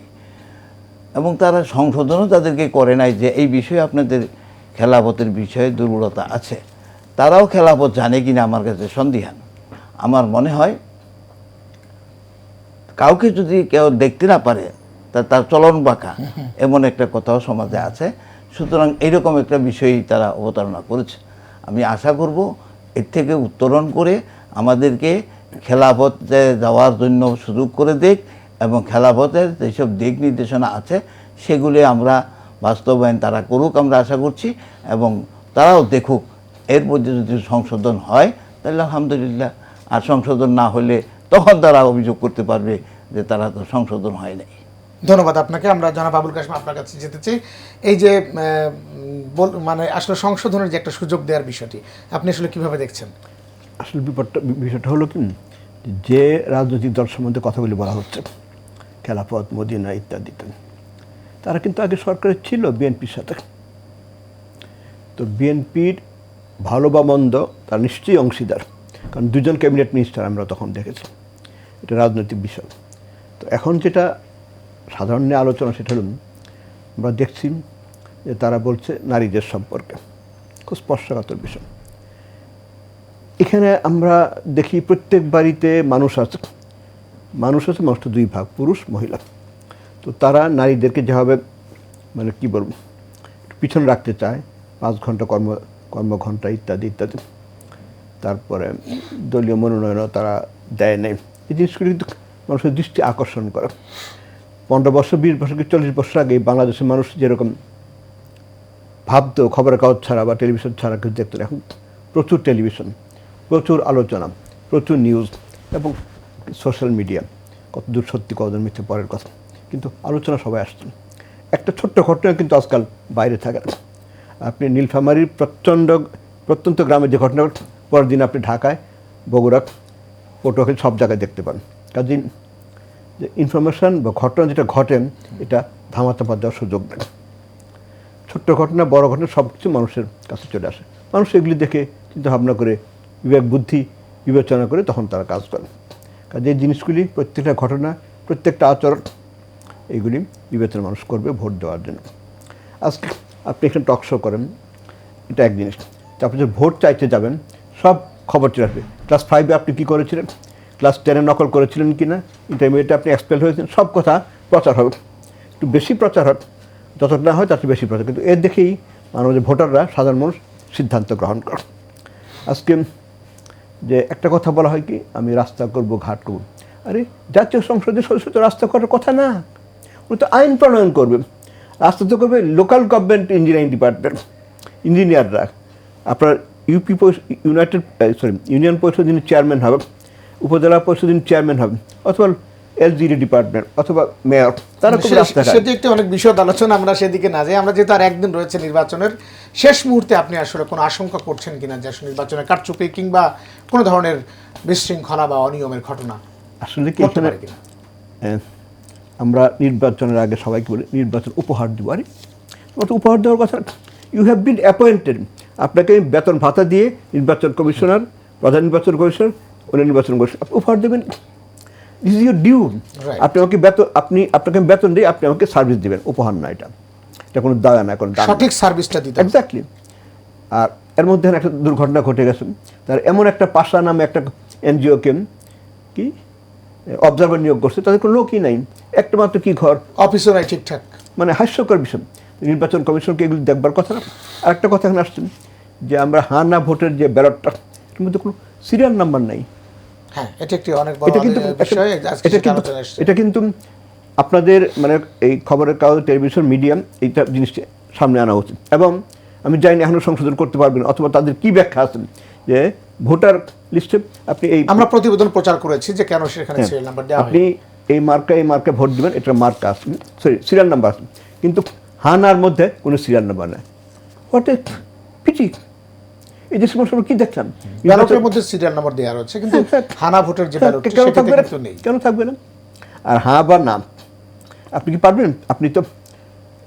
এবং তারা সংশোধনও তাদেরকে করে নাই যে এই বিষয়ে আপনাদের খেলাফতের বিষয়ে দুর্বলতা আছে। তারাও খেলাফত জানে কিনা আমার কাছে সন্দিহান। আমার মনে হয় কাউকে যদি কেউ দেখতে না পারে তার চলন বাঁকা এমন একটা কথাও সমাজে আছে। সুতরাং এইরকম একটা বিষয়ই তারা অবতারণা করেছে। আমি আশা করব এর থেকে উত্তরণ করে আমাদেরকে খেলাফতে যাওয়ার জন্য সুযোগ করে দেখ, এবং খেলাফতের যেসব দিক নির্দেশনা আছে সেগুলি আমরা বাস্তবায়ন তারা করুক আমরা আশা করছি, এবং তারাও দেখুক এর মধ্যে যদি সংশোধন হয় তাহলে আলহামদুলিল্লাহ, আর সংশোধন না হলে তখন তারা অভিযোগ করতে পারবে যে তারা তো সংশোধন হয় নাই। ধন্যবাদ আপনাকে। আমরা জনাব আবুল কাশেম আপনার কাছে যেতে চাই। এই যে মানে আসলে সংশোধনের যে একটা সুযোগ দেওয়ার বিষয়টি আপনি আসলে কিভাবে দেখছেন? আসলে বিষয়টা হলো কি, যে রাজনৈতিক দল সম্বন্ধে কথাগুলি বলা হচ্ছে, খেলাফত, মদিনা ইত্যাদি, তারা কিন্তু আগে সরকারে ছিল বিএনপির সাথে। তো বিএনপির ভালো বা মন্দ তার নিশ্চয়ই অংশীদার, কারণ দুজন ক্যাবিনেট মিনিস্টার আমরা তখন দেখেছি। এটা রাজনৈতিক বিষয়। তো এখন যেটা সাধারণ আলোচনা সেটা হল, আমরা দেখছি যে তারা বলছে নারীদের সম্পর্কে, খুব স্পর্শকাতর বিষয়। এখানে আমরা দেখি প্রত্যেক বাড়িতে মানুষ আছে, মানুষটা দুই ভাগ, পুরুষ মহিলা। তো তারা নারীদেরকে যেভাবে মানে কি বলবো পিছনে রাখতে চায়, 5 ঘন্টা কর্মঘণ্টা ইত্যাদি ইত্যাদি, তারপরে দলীয় মনোনয়নও তারা দেয় নেই। এই জিনিসগুলি কিন্তু মানুষের দৃষ্টি আকর্ষণ করে। 15 বছর 20 বছর কি 40 বছর আগে বাংলাদেশের মানুষ যেরকম ভাবতো খবরের কাগজ ছাড়া বা টেলিভিশন ছাড়া কিছু দেখতো, এখন প্রচুর টেলিভিশন, প্রচুর আলোচনা, প্রচুর নিউজ এবং সোশ্যাল মিডিয়া, কতদূর সত্যি কতদূর মিথ্যে পরের কথা, কিন্তু আলোচনা সবাই আসছেন। একটা ছোট্ট ঘটনা কিন্তু আজকাল বাইরে থাকে না। আপনি নীলফামারীর প্রত্যন্ত গ্রামের যে ঘটনা, পরের দিন আপনি ঢাকায়, বগুড়া, পটুয়াখালী সব জায়গায় দেখতে পান। কাজে যে ইনফরমেশান বা ঘটনা যেটা ঘটে এটা ধামাচাপা দেওয়ার সুযোগ নেই। ছোট্ট ঘটনা বড় ঘটনা সব কিছু মানুষের কাছে চলে আসে। মানুষ এগুলি দেখে চিন্তা ভাবনা করে বিবেক বুদ্ধি বিবেচনা করে তখন তারা কাজ করে। কাজে এই জিনিসগুলি প্রত্যেকটা ঘটনা, প্রত্যেকটা আচরণ এগুলি বিবেচনা মানুষ করবে ভোট দেওয়ার জন্য। আজকে আপনি এখানে টক শো করেন, এটা এক জিনিস। তারপরে যে ভোট চাইতে যাবেন সব খবর চলে আসবে। ক্লাস 5-এ আপনি কী করেছিলেন, ক্লাস 10-এ নকল করেছিলেন কি না, ইন্টারমিডিয়েটে আপনি এক্সপেল হয়েছেন, সব কথা প্রচার হবে। একটু বেশি প্রচার হয়, যতটা না হয় তার বেশি প্রচার। কিন্তু এর দেখেই আমাদের ভোটাররা, সাধারণ মানুষ সিদ্ধান্ত গ্রহণ করে। আজকে যে একটা কথা বলা হয় কি, আমি রাস্তা করব, ঘাট করব। আরে জাতীয় সংসদের সদস্য তো রাস্তা করার কথা না, উনি তো আইন প্রণয়ন করবে। রাস্তা তো করবে লোকাল গভর্নমেন্ট ইঞ্জিনিয়ারিং ডিপার্টমেন্ট, ইঞ্জিনিয়াররা। আপনার ইউনিয়ন পরিষদ যিনি চেয়ারম্যান হবেন, উপজেলা পরিষদ যিনি চেয়ারম্যান হবেন, অথবা এলজিডি ডিপার্টমেন্ট অথবা মেয়র, তারা খুব রাস্তাঘাট। সেটি একটি অনেক বিশদ আলোচনা, আমরা সেদিকে না যাই। আমরা যেহেতু আর একদিন রয়েছে নির্বাচনের, শেষ মুহূর্তে আপনি আসলে কোনো আশঙ্কা করছেন কিনা যে আসলে নির্বাচনের কারচুপি কিংবা কোনো ধরনের বিশৃঙ্খলা বা অনিয়মের ঘটনা আসলে কি এখানে আমরা নির্বাচনের আগে সবাইকে বলি নির্বাচন উপহার দেবো। আরে তো উপহার দেওয়ার কথা, ইউ হ্যাভ বিন অ্যাপয়েন্টেড, আপনাকে বেতন ভাতা দিয়ে নির্বাচন কমিশনার, প্রধান নির্বাচন কমিশনার, উনি নির্বাচন কমিশনার উপহার দেবেন। This is your due. আপনি আমাকে আপনাকে বেতন দিয়ে আপনি আমাকে সার্ভিস দেবেন, উপহার না। এটা কোনো দাওয়া না, কোনো সঠিক সার্ভিসটা দিতে। এক্স্যাক্টলি। আর এর মধ্যে একটা দুর্ঘটনা ঘটে গেছে। তার এমন একটা পাশা নামে একটা এনজিওকে কি অবজারভার নিয়োগ করছে, তাদের কোনো লোকই নাই, একটা মাত্র কি ঘর, অফিসও নাই ঠিকঠাক। মানে হাস্যকর বিষয়। নির্বাচন কমিশনকে এগুলি দেখবার কথা না। আর একটা কথা এখানে আসছেন যে আমরা হ্যাঁ না ভোটের যে ব্যালটটা, এর মধ্যে কোনো সিরিয়াল নাম্বার নাই। হ্যাঁ, এটা একটি অনেক বড় এটা কিন্তু বিষয়, আজকে এটা সেটা কিন্তু আলোচনায় এসেছে। এটা কিন্তু আপনাদের মানে এই খবরের কাগজ, টেলিভিশন, মিডিয়াম এইটা জিনিসটি সামনে আনা উচিত। এবং আমি জানি না এখনো সংশোধন করতে পারবেন অথবা তাদের কি ব্যাখ্যা আছে যে ভোটার লিস্টে আপনি এই আমরা প্রতিবেদন প্রচার করেছি যে কেন সেখানে সিরিয়াল নাম্বার দেওয়া আপনি হয়। এই মার্কে ভোট দিবেন, এটা মার্কা আছে, সরি সিরিয়াল নাম্বার আছে, কিন্তু হানার মধ্যে কোনো সিরিয়াল নাম্বার নেই। What a pity! এই যে সমস্যা কি দেখলাম, ব্যালটের মধ্যে সিরিয়াল নাম্বার দেওয়া রয়েছে, কিন্তু হানা ভোটের যে ব্যালট কেন সেটাতে থাকবে না? কিন্তু নেই। কেন থাকবে না? আর হ্যাঁ বা না, আপনি কি পারবেন? আপনি তো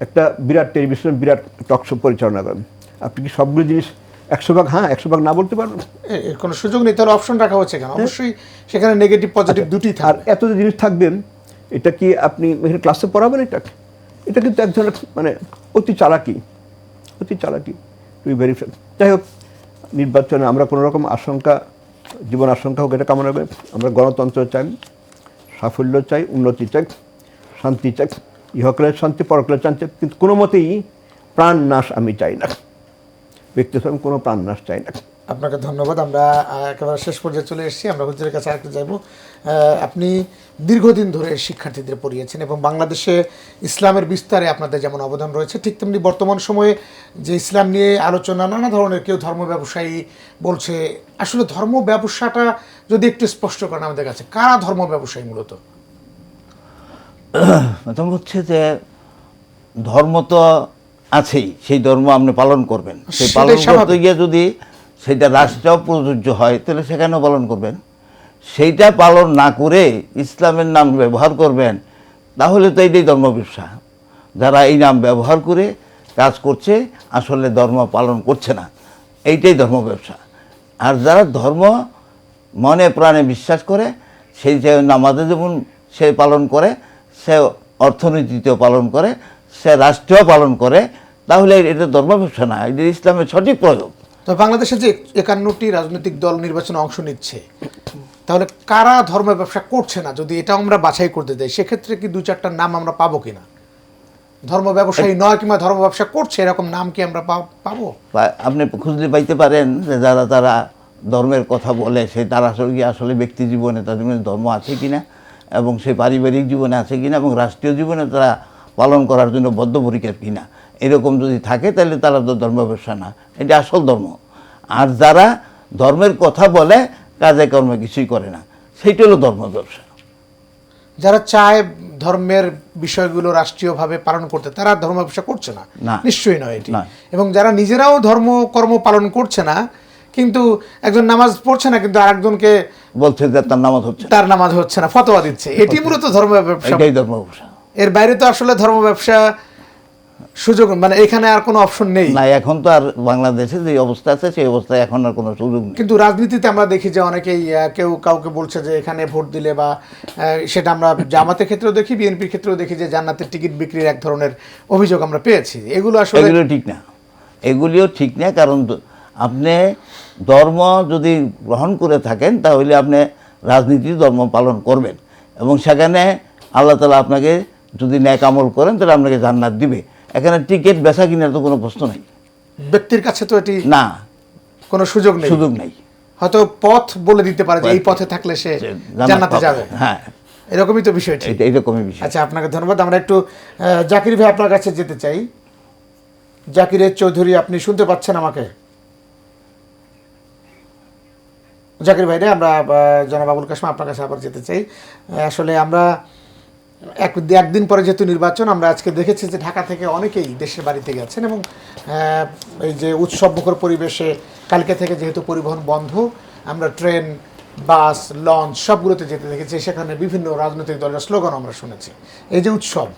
একটা বিরাট টেলিভিশন, বিরাট টক শো পরিচালনা করেন, আপনি কি সবগুলো জিনিস 100% হ্যাঁ 100% না বলতে পারবেন? এর কোনো সুযোগ নেই, তাহলে অপশন রাখা হচ্ছে কেন? অবশ্যই সেখানে নেগেটিভ পজিটিভ দুটি আর থাকবে। এত যে জিনিস থাকবে, এটা কি আপনি এখানে ক্লাসে পড়াবেন? এটা কিন্তু এক ধরনের মানে অতি চালাকি, টু বি ভেরি ফ্র্যাঙ্ক। যাই হোক, নির্বাচনে আমরা কোনো রকম জীবন আশঙ্কা হোক এটা কামনা করি। আমরা গণতন্ত্র চাই, সাফল্য চাই, উন্নতি চাই, শান্তি চাই, ইহকালের শান্তি, পরকালের শান্তি, কিন্তু কোনো মতেই প্রাণ নাশ আমি চাই না। ব্যক্তিগত আমি কোনো প্রাণ নাশ চাই না। আপনাকে ধন্যবাদ। আমরা একেবারে শেষ পর্যায়ে চলে এসেছি। আমরা হুজুরের কাছে আরেকটু যাইব। আপনি দীর্ঘদিন ধরে শিক্ষার্থীদের পড়িয়েছেন এবং বাংলাদেশে ইসলামের বিস্তারে আপনাদের যেমন অবদান রয়েছে, ঠিক তেমনি বর্তমান সময়ে যে ইসলাম নিয়ে আলোচনা নানা ধরনের, কেউ ধর্ম ব্যবসায়ী বলছে, আসলে ধর্ম ব্যবসাটা যদি একটু স্পষ্ট করেন আমাদের কাছে, কারা ধর্ম ব্যবসায়ী মূলত? প্রথম হচ্ছে যে ধর্ম তো আছেই, সেই ধর্ম আপনি পালন করবেন। সেই সেটাই পালন করতে স্বাভাবিক। গিয়ে যদি সেটা রাষ্ট্রেও প্রযোজ্য হয় তাহলে সেখানেও পালন করবেন। সেইটা পালন না করে ইসলামের নাম ব্যবহার করবেন, তাহলে তো এইটাই ধর্ম ব্যবসা। যারা এই নাম ব্যবহার করে কাজ করছে আসলে ধর্ম পালন করছে না, এইটাই ধর্ম ব্যবসা। আর যারা ধর্ম মনে প্রাণে বিশ্বাস করে, সেই যে নামাজে যেমন সে পালন করে, সে অর্থনীতিতেও পালন করে, সে রাষ্ট্রেও পালন করে, তাহলে এটা ধর্ম ব্যবসা না, এটা ইসলামের সঠিক প্রয়োগ। তো বাংলাদেশে যে 51টি রাজনৈতিক দল নির্বাচনে অংশ নিচ্ছে, তাহলে কারা ধর্ম ব্যবসা করছে না যদি এটা আমরা বাছাই করতে যাই, সেক্ষেত্রে কি 2-4টা নাম আমরা পাবো কিনা? ধর্ম ব্যবসায়ী নয় কিংবা ধর্ম ব্যবসা করছে এরকম নাম কি আমরা পাবো? বা আপনি খুঁজলে পাইতে পারেন যে তারা ধর্মের কথা বলে, সে তারা আসলে ব্যক্তি জীবনে তাদের মধ্যে ধর্ম আছে কিনা, এবং সেই পারিবারিক জীবনে আছে কিনা, এবং রাষ্ট্রীয় জীবনে তারা পালন করার জন্য বদ্ধপরিকর কিনা। এরকম যদি থাকে তাহলে তারা তো ধর্ম ব্যবসা না, এটা আসল ধর্ম। আর যারা ধর্মের কথা বলে কাজে কর্মে কিছুই করে না, সেইটা হলো ধর্ম ব্যবসা। যারা চায় ধর্মের বিষয়গুলো রাষ্ট্রীয়ভাবে পালন করতে, তারা ধর্ম ব্যবসা করছে না? না। নিশ্চয়ই নয় এটি। না। এবং যারা নিজেরাও কর্ম পালন করছে না, কিন্তু একজন নামাজ পড়ছে না, কিন্তু আরেকজনকে বলছে যে তার নামাজ হচ্ছে না, তার নামাজ হচ্ছে না ফতোয়া দিচ্ছে, এটি মূলত ধর্ম ব্যবসা। এটাই ধর্ম ব্যবসা। এর বাইরে তো আসলে ধর্ম ব্যবসা সুযোগ মানে এখানে আর কোনো অপশন নেই। না, এখন তো আর বাংলাদেশে যে অবস্থা আছে সেই অবস্থায় এখন আর কোনো সুযোগ নেই। কিন্তু রাজনীতিতে আমরা দেখি যে অনেকেই কেউ কাউকে বলছে যে এখানে ভোট দিলে বা সেটা আমরা জামাতের ক্ষেত্রেও দেখি, বিএনপির ক্ষেত্রেও দেখি যে জান্নাতের টিকিট বিক্রির এক ধরনের অভিযোগ আমরা পেয়েছি। এগুলো আসলে এগুলো ঠিক না, এগুলিও ঠিক না। কারণ আপনি ধর্ম যদি গ্রহণ করে থাকেন তাহলে আপনি রাজনীতি ধর্ম পালন করবেন, এবং সেখানে আল্লাহ তাআলা আপনাকে যদি ন্যাক আমল করেন তাহলে আপনাকে জান্নাত দিবে। এখানে টিকিট বেচা কিনার তো কোনো প্রশ্ন নেই। ব্যক্তির কাছে তো এটি না, কোনো সুযোগ নেই। সুযোগ নেই। হয়তো পথ বলে দিতে পারে যে এই পথে থাকলে সে জান্নাতে পাবে। যাবে। হ্যাঁ, এরকমই তো বিষয়টি। এটা এরকমই বিষয়। আচ্ছা, আপনাকে ধন্যবাদ। আমরা একটু জাকির ভাই আপনার কাছে যেতে চাই। জাকিরের চৌধুরী, আপনি শুনতে পাচ্ছেন আমাকে? জাকির ভাই রে, আমরা জনাব আবুল কাশেম আপনার কাছে আবার যেতে চাই। আসলে আমরা একদিন পরে যেহেতু নির্বাচন, আমরা আজকে দেখেছি যে ঢাকা থেকে অনেকেই দেশের বাড়িতে গেছেন, এবং এই যে উৎসবমুখর পরিবেশে কালকে থেকে যেহেতু পরিবহন বন্ধ, আমরা ট্রেন, বাস, লঞ্চ সবগুলোতে যেতে দেখেছি, সেখানে বিভিন্ন রাজনৈতিক দলের স্লোগান আমরা শুনেছি। এই যে উৎসব,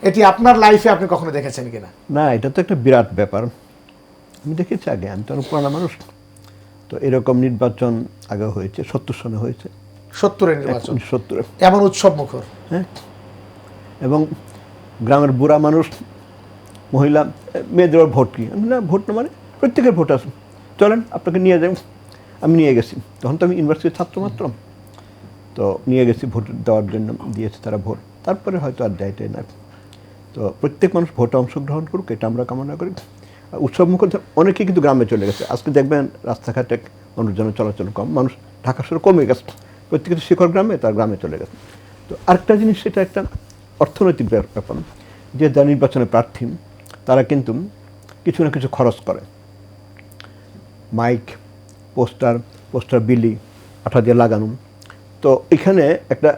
এটি আপনার লাইফে আপনি কখনো দেখেছেন কিনা? না, এটা তো একটা বিরাট ব্যাপার। আমি দেখেছি আগে, আমি তো অনেক পুরানা মানুষ, তো এরকম নির্বাচন আগে হয়েছে, 70 সনে হয়েছে, 70-এর নির্বাচন, 70-এ। এমন উৎসব মুখর। হ্যাঁ, এবং গ্রামের বুড়া মানুষ, মহিলা, মেয়েদের ভোট কি? আমি না, ভোট না, মানে প্রত্যেকের ভোট আছে, চলেন আপনাকে নিয়ে যাই। আমি নিয়ে গেছি, তখন তো আমি ইউনিভার্সিটির ছাত্র মাত্র, তো নিয়ে গেছি ভোট দেওয়ার জন্য, দিয়েছে তারা ভোট। তারপরে হয়তো আর দেয়টাই না। তো প্রত্যেক মানুষ ভোটে অংশগ্রহণ করুক, এটা আমরা কামনা করি। উৎসব মুখর অনেকেই কিন্তু গ্রামে চলে গেছে। আজকে দেখবেন রাস্তাঘাটে মানুষজনের চলাচল কম, মানুষ ঢাকা শহরে কমে গেছে, প্রত্যেকটা শিক্ষক গ্রামে তার গ্রামে চলে গেছে। তো আরেকটা জিনিস, সেটা একটা অর্থনৈতিক ব্যাপার, যে যারা নির্বাচনে প্রার্থী তারা কিন্তু কিছু না কিছু খরচ করে, মাইক, পোস্টার বিলি, আঠা দিয়ে লাগানো। তো এখানে একটা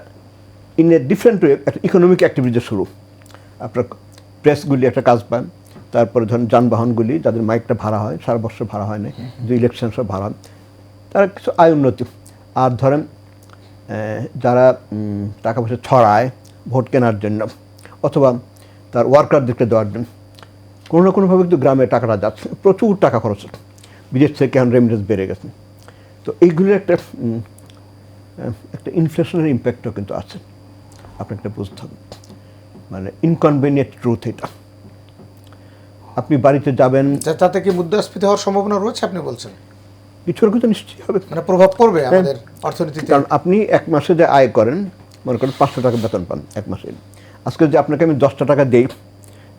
ইন এ ডিফারেন্ট ওয়ে একটা ইকোনমিক অ্যাক্টিভিটি শুরু। আপনার প্রেসগুলি একটা কাজ পায়, তারপরে ধরেন যানবাহনগুলি যাদের মাইকটা ভাড়া হয়, সারা বছর ভাড়া হয় না, যে ইলেকশন সব ভাড়া হয়, তারা কিছু আয় উন্নতি। আর ধরেন যারা টাকা পয়সা ছড়ায় ভোট কেনার জন্য অথবা তার ওয়ার্কারদেরকে দেওয়ার জন্য, কোনো না কোনোভাবে কিন্তু গ্রামে টাকাটা যাচ্ছে, প্রচুর টাকা খরচ হচ্ছে, বিদেশ থেকে এখন রেমিটেন্স বেড়ে গেছে। তো এইগুলির একটা ইনফ্লেশনের ইম্প্যাক্টও কিন্তু আছে, আপনাকে একটা বুঝতে হবে। মানে ইনকনভিনিয়েন্ট ট্রুথ এটা। আপনি বাড়িতে যাবেন, তাতে কি মুদ্রাস্ফীতি হওয়ার সম্ভাবনা রয়েছে আপনি বলছেন? কিছু না কিছু নিশ্চয়ই হবে, মানে প্রভাব পড়বে আমাদের অর্থনীতিতে। কারণ আপনি এক মাসে যে আয় করেন, মনে করেন 500 টাকা বেতন পান এক মাসে, আজকে যে আপনাকে আমি 10টা টাকা দিই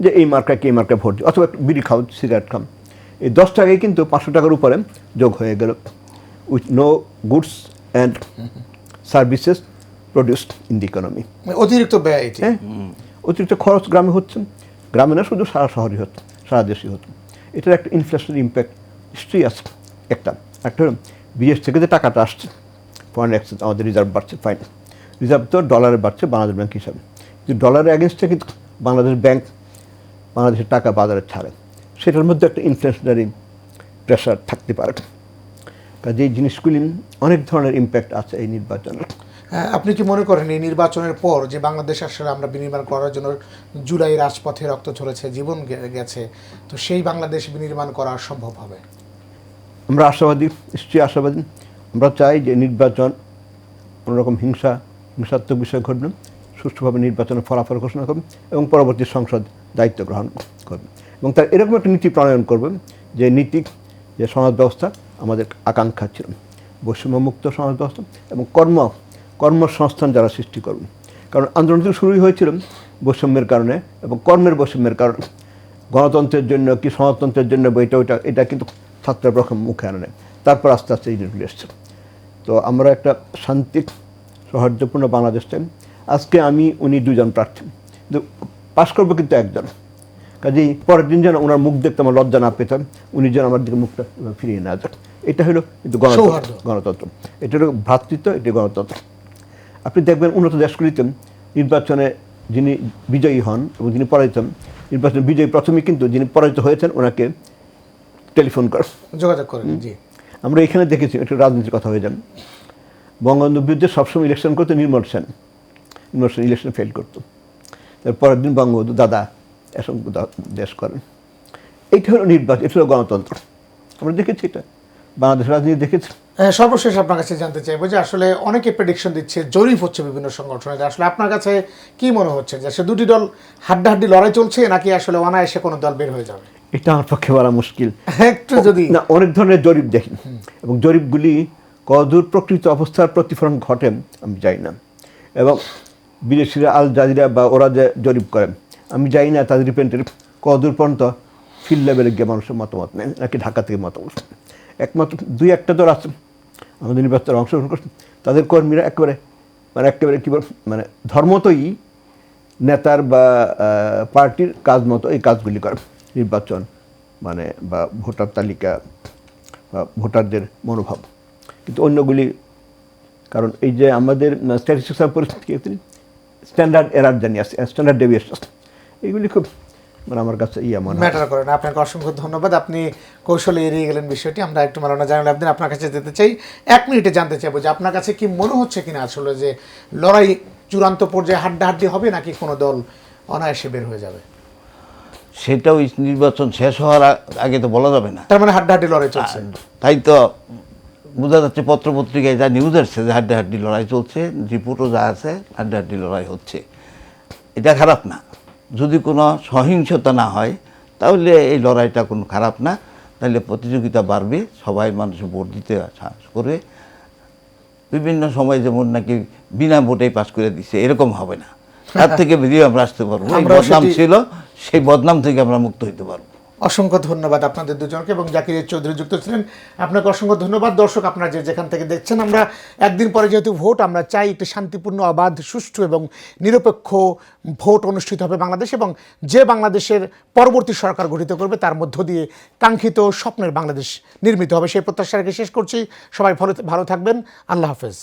যে এই মার্কাকে এই মার্কায় ভোট দিই, অথবা বিড়ি খাও, সিগারেট খান, এই 10 টাকায় কিন্তু 500 টাকার উপরে যোগ হয়ে গেল, with no goods and services produced in the economy. অতিরিক্ত ব্যয় এটি। হ্যাঁ, অতিরিক্ত খরচ গ্রামে হচ্ছে, গ্রামে না শুধু সারা শহরই হচ্ছে, সারা দেশই হচ্ছে। এটার একটা ইনফ্লেশনের ইম্প্যাক্ট নিশ্চয়ই আছে। একটা হলো বিদেশ থেকে যে টাকাটা আসছে, ফরেন এক্সচেঞ্জ, আমাদের রিজার্ভ বাড়ছে, ফাইন, রিজার্ভ তো ডলারে বাড়ছে বাংলাদেশ ব্যাংক হিসাবে, কিন্তু ডলারের অ্যাগেনস্টে কিন্তু বাংলাদেশ ব্যাংক বাংলাদেশের টাকা বাজারে ছাড়ে, সেটার মধ্যে একটা ইনফ্লেশনারি প্রেশার থাকতে পারে। কাজে এই জিনিসগুলি অনেক ধরনের ইম্প্যাক্ট আছে এই নির্বাচনের। হ্যাঁ, আপনি কি মনে করেন এই নির্বাচনের পর যে বাংলাদেশ আসলে আমরা বিনির্মাণ করার জন্য জুলাই রাজপথে রক্ত ঝরেছে, জীবন গেছে, তো সেই বাংলাদেশ বিনির্মাণ করা সম্ভব হবে? আমরা আশাবাদী, নিশ্চয়ই আশাবাদী। আমরা চাই যে নির্বাচন কোনোরকম হিংসাত্মক বিষয় ঘটবে, সুষ্ঠুভাবে নির্বাচনের ফলাফল ঘোষণা করবে এবং পরবর্তী সংসদ দায়িত্ব গ্রহণ করবে, এবং তার এরকম একটা নীতি প্রণয়ন করবে যে নীতি, যে সমাজ ব্যবস্থা আমাদের আকাঙ্ক্ষা ছিল, বৈষম্যমুক্ত সমাজ ব্যবস্থা এবং কর্মসংস্থান যারা সৃষ্টি করবে। কারণ আন্দোলন তো শুরুই হয়েছিল বৈষম্যের কারণে এবং কর্মের বৈষম্যের কারণে। গণতন্ত্রের জন্য কি সমাজতন্ত্রের জন্য এটা কিন্তু ছাত্র প্রথম মুখে আনে, তারপর আস্তে আস্তে এই জিনিসগুলো এসছে। তো আমরা একটা শান্তিক সৌহার্দ্যপূর্ণ বাংলাদেশ চাই। আজকে উনি 2 জন প্রার্থী, কিন্তু পাশ করবো কিন্তু একজন। কাজেই পরের দিন যেন ওনার মুখ দেখতে আমার লজ্জা না পেতাম, উনি যেন আমার দিকে মুখটা ফিরিয়ে না যান। এটা হলো কিন্তু গণতন্ত্র, এটা হলো ভ্রাতৃত্ব, এটি গণতন্ত্র। আপনি দেখবেন উন্নত দেশগুলিতে নির্বাচনে যিনি বিজয়ী হন এবং যিনি পরাজিত হন, নির্বাচনে বিজয়ী প্রথমেই কিন্তু যিনি পরাজিত হয়েছেন ওনাকে টেলিফোন করে যোগাযোগ করেন। জি, আমরা এখানে দেখেছি, একটু রাজনীতির কথা হয়ে যান। বঙ্গবন্ধুর বিরুদ্ধে সবসময় ইলেকশন করতো নির্মল সেন ইলেকশন ফেল করতো, তারপরের দিন বঙ্গবন্ধু দাদা এসব দেশ করেন। এইটা হলো নির্বাচন, এটা হলো গণতন্ত্র। আমরা দেখেছি, এটা বাংলাদেশ রাজনীতি দেখেছি। সর্বশেষ আপনার কাছে জানতে চাইবো যে আসলে অনেকে প্রেডিকশন দিচ্ছে, জরিপ হচ্ছে বিভিন্ন সংগঠনে, আসলে আপনার কাছে কি মনে হচ্ছে যে আসলে দুটি দল হাড্ডাহাড্ডি লড়াই চলছে নাকি আসলে অনায়াসে কোনো দল বের হয়ে যাবে? এটা আমার পক্ষে বলা মুশকিল। একটু যদি না, অনেক ধরনের জরিপ দেখি এবং জরিপগুলি কতদূর প্রকৃত অবস্থার প্রতিফলন ঘটে আমি জানি না, এবং বিদেশিরা আল জাজিরা বা ওরা যে জরিপ করেন আমি জানি না তাদের রিপ্রেজেন্টেটিভ কতদূর পর্যন্ত ফিল্ড লেভেলে গিয়ে মানুষের মতামত নেন নাকি ঢাকা থেকে মতামত। একমাত্র 2-1টা দল আছে আমাদের নির্বাচনে অংশগ্রহণ করছে, তাদের কর্মীরা একেবারে কী বল মানে ধর্মতই নেতার বা পার্টির কাজ মতো এই কাজগুলি করে, নির্বাচন মানে বা ভোটার তালিকা বা ভোটারদের মনোভাব। কিন্তু অন্যগুলি, কারণ এই যে আমাদের স্ট্যাটিস্টিক্সের পরিস্থিতি স্ট্যান্ডার্ড এরার জানি আছে, স্ট্যান্ডার্ড ডেভিয়েশন, এইগুলি খুব মানে আমার কাছে মনে ম্যাটার করে না। আপনাকে অসংখ্য ধন্যবাদ, আপনি কৌশলে এড়িয়ে গেলেন বিষয়টি। আমরা একটু মালানা জানাল আবদিন আপনার কাছে যেতে চাই, 1 মিনিটে জানতে চাইবো যে আপনার কাছে কি মনে হচ্ছে কিনা আসলে যে লড়াই চূড়ান্ত পর্যায়ে হাড্ডাহাড্ডি হবে নাকি কোনো দল অনায়াসে বের হয়ে যাবে? সেটাও নির্বাচন শেষ হওয়ার আগে তো বলা যাবে না। তার মানে হাড্ডাহাড্ডি লড়াই চলছে। তাই তো বোঝা যাচ্ছে পত্রপত্রিকায় যা নিউজ আসছে যে হাড্ডাহাড্ডি লড়াই চলছে, রিপোর্টও যা আছে হাড্ডাহাড্ডি লড়াই হচ্ছে। এটা খারাপ না, যদি কোনো সহিংসতা না হয় তাহলে এই লড়াইটা কোনো খারাপ না। তাহলে প্রতিযোগিতা বাড়বে, সবাই মানুষ ভোট দিতে সাহস করবে। বিভিন্ন সময় যেমন নাকি বিনা ভোটেই পাস করে দিচ্ছে, এরকম হবে না। তার থেকে বেরিয়ে আমরা আসতে পারবো। বদনাম ছিল, সেই বদনাম থেকে আমরা মুক্ত হইতে পারবো। অসংখ্য ধন্যবাদ আপনাদের দুজনকে, এবং জাকির চৌধুরী যুক্ত ছিলেন, আপনাকে অসংখ্য ধন্যবাদ। দর্শক, আপনারা যেখান থেকে দেখছেন, আমরা একদিন পরে যেহেতু ভোট, আমরা চাই একটি শান্তিপূর্ণ, অবাধ, সুষ্ঠু এবং নিরপেক্ষ ভোট অনুষ্ঠিত হবে বাংলাদেশ, এবং যে বাংলাদেশের পরবর্তী সরকার গঠিত করবে তার মধ্য দিয়ে কাঙ্ক্ষিত স্বপ্নের বাংলাদেশ নির্মিত হবে, সেই প্রত্যাশা রেখে শেষ করছি। সবাই ভালো থাকবেন। আল্লাহ হাফেজ।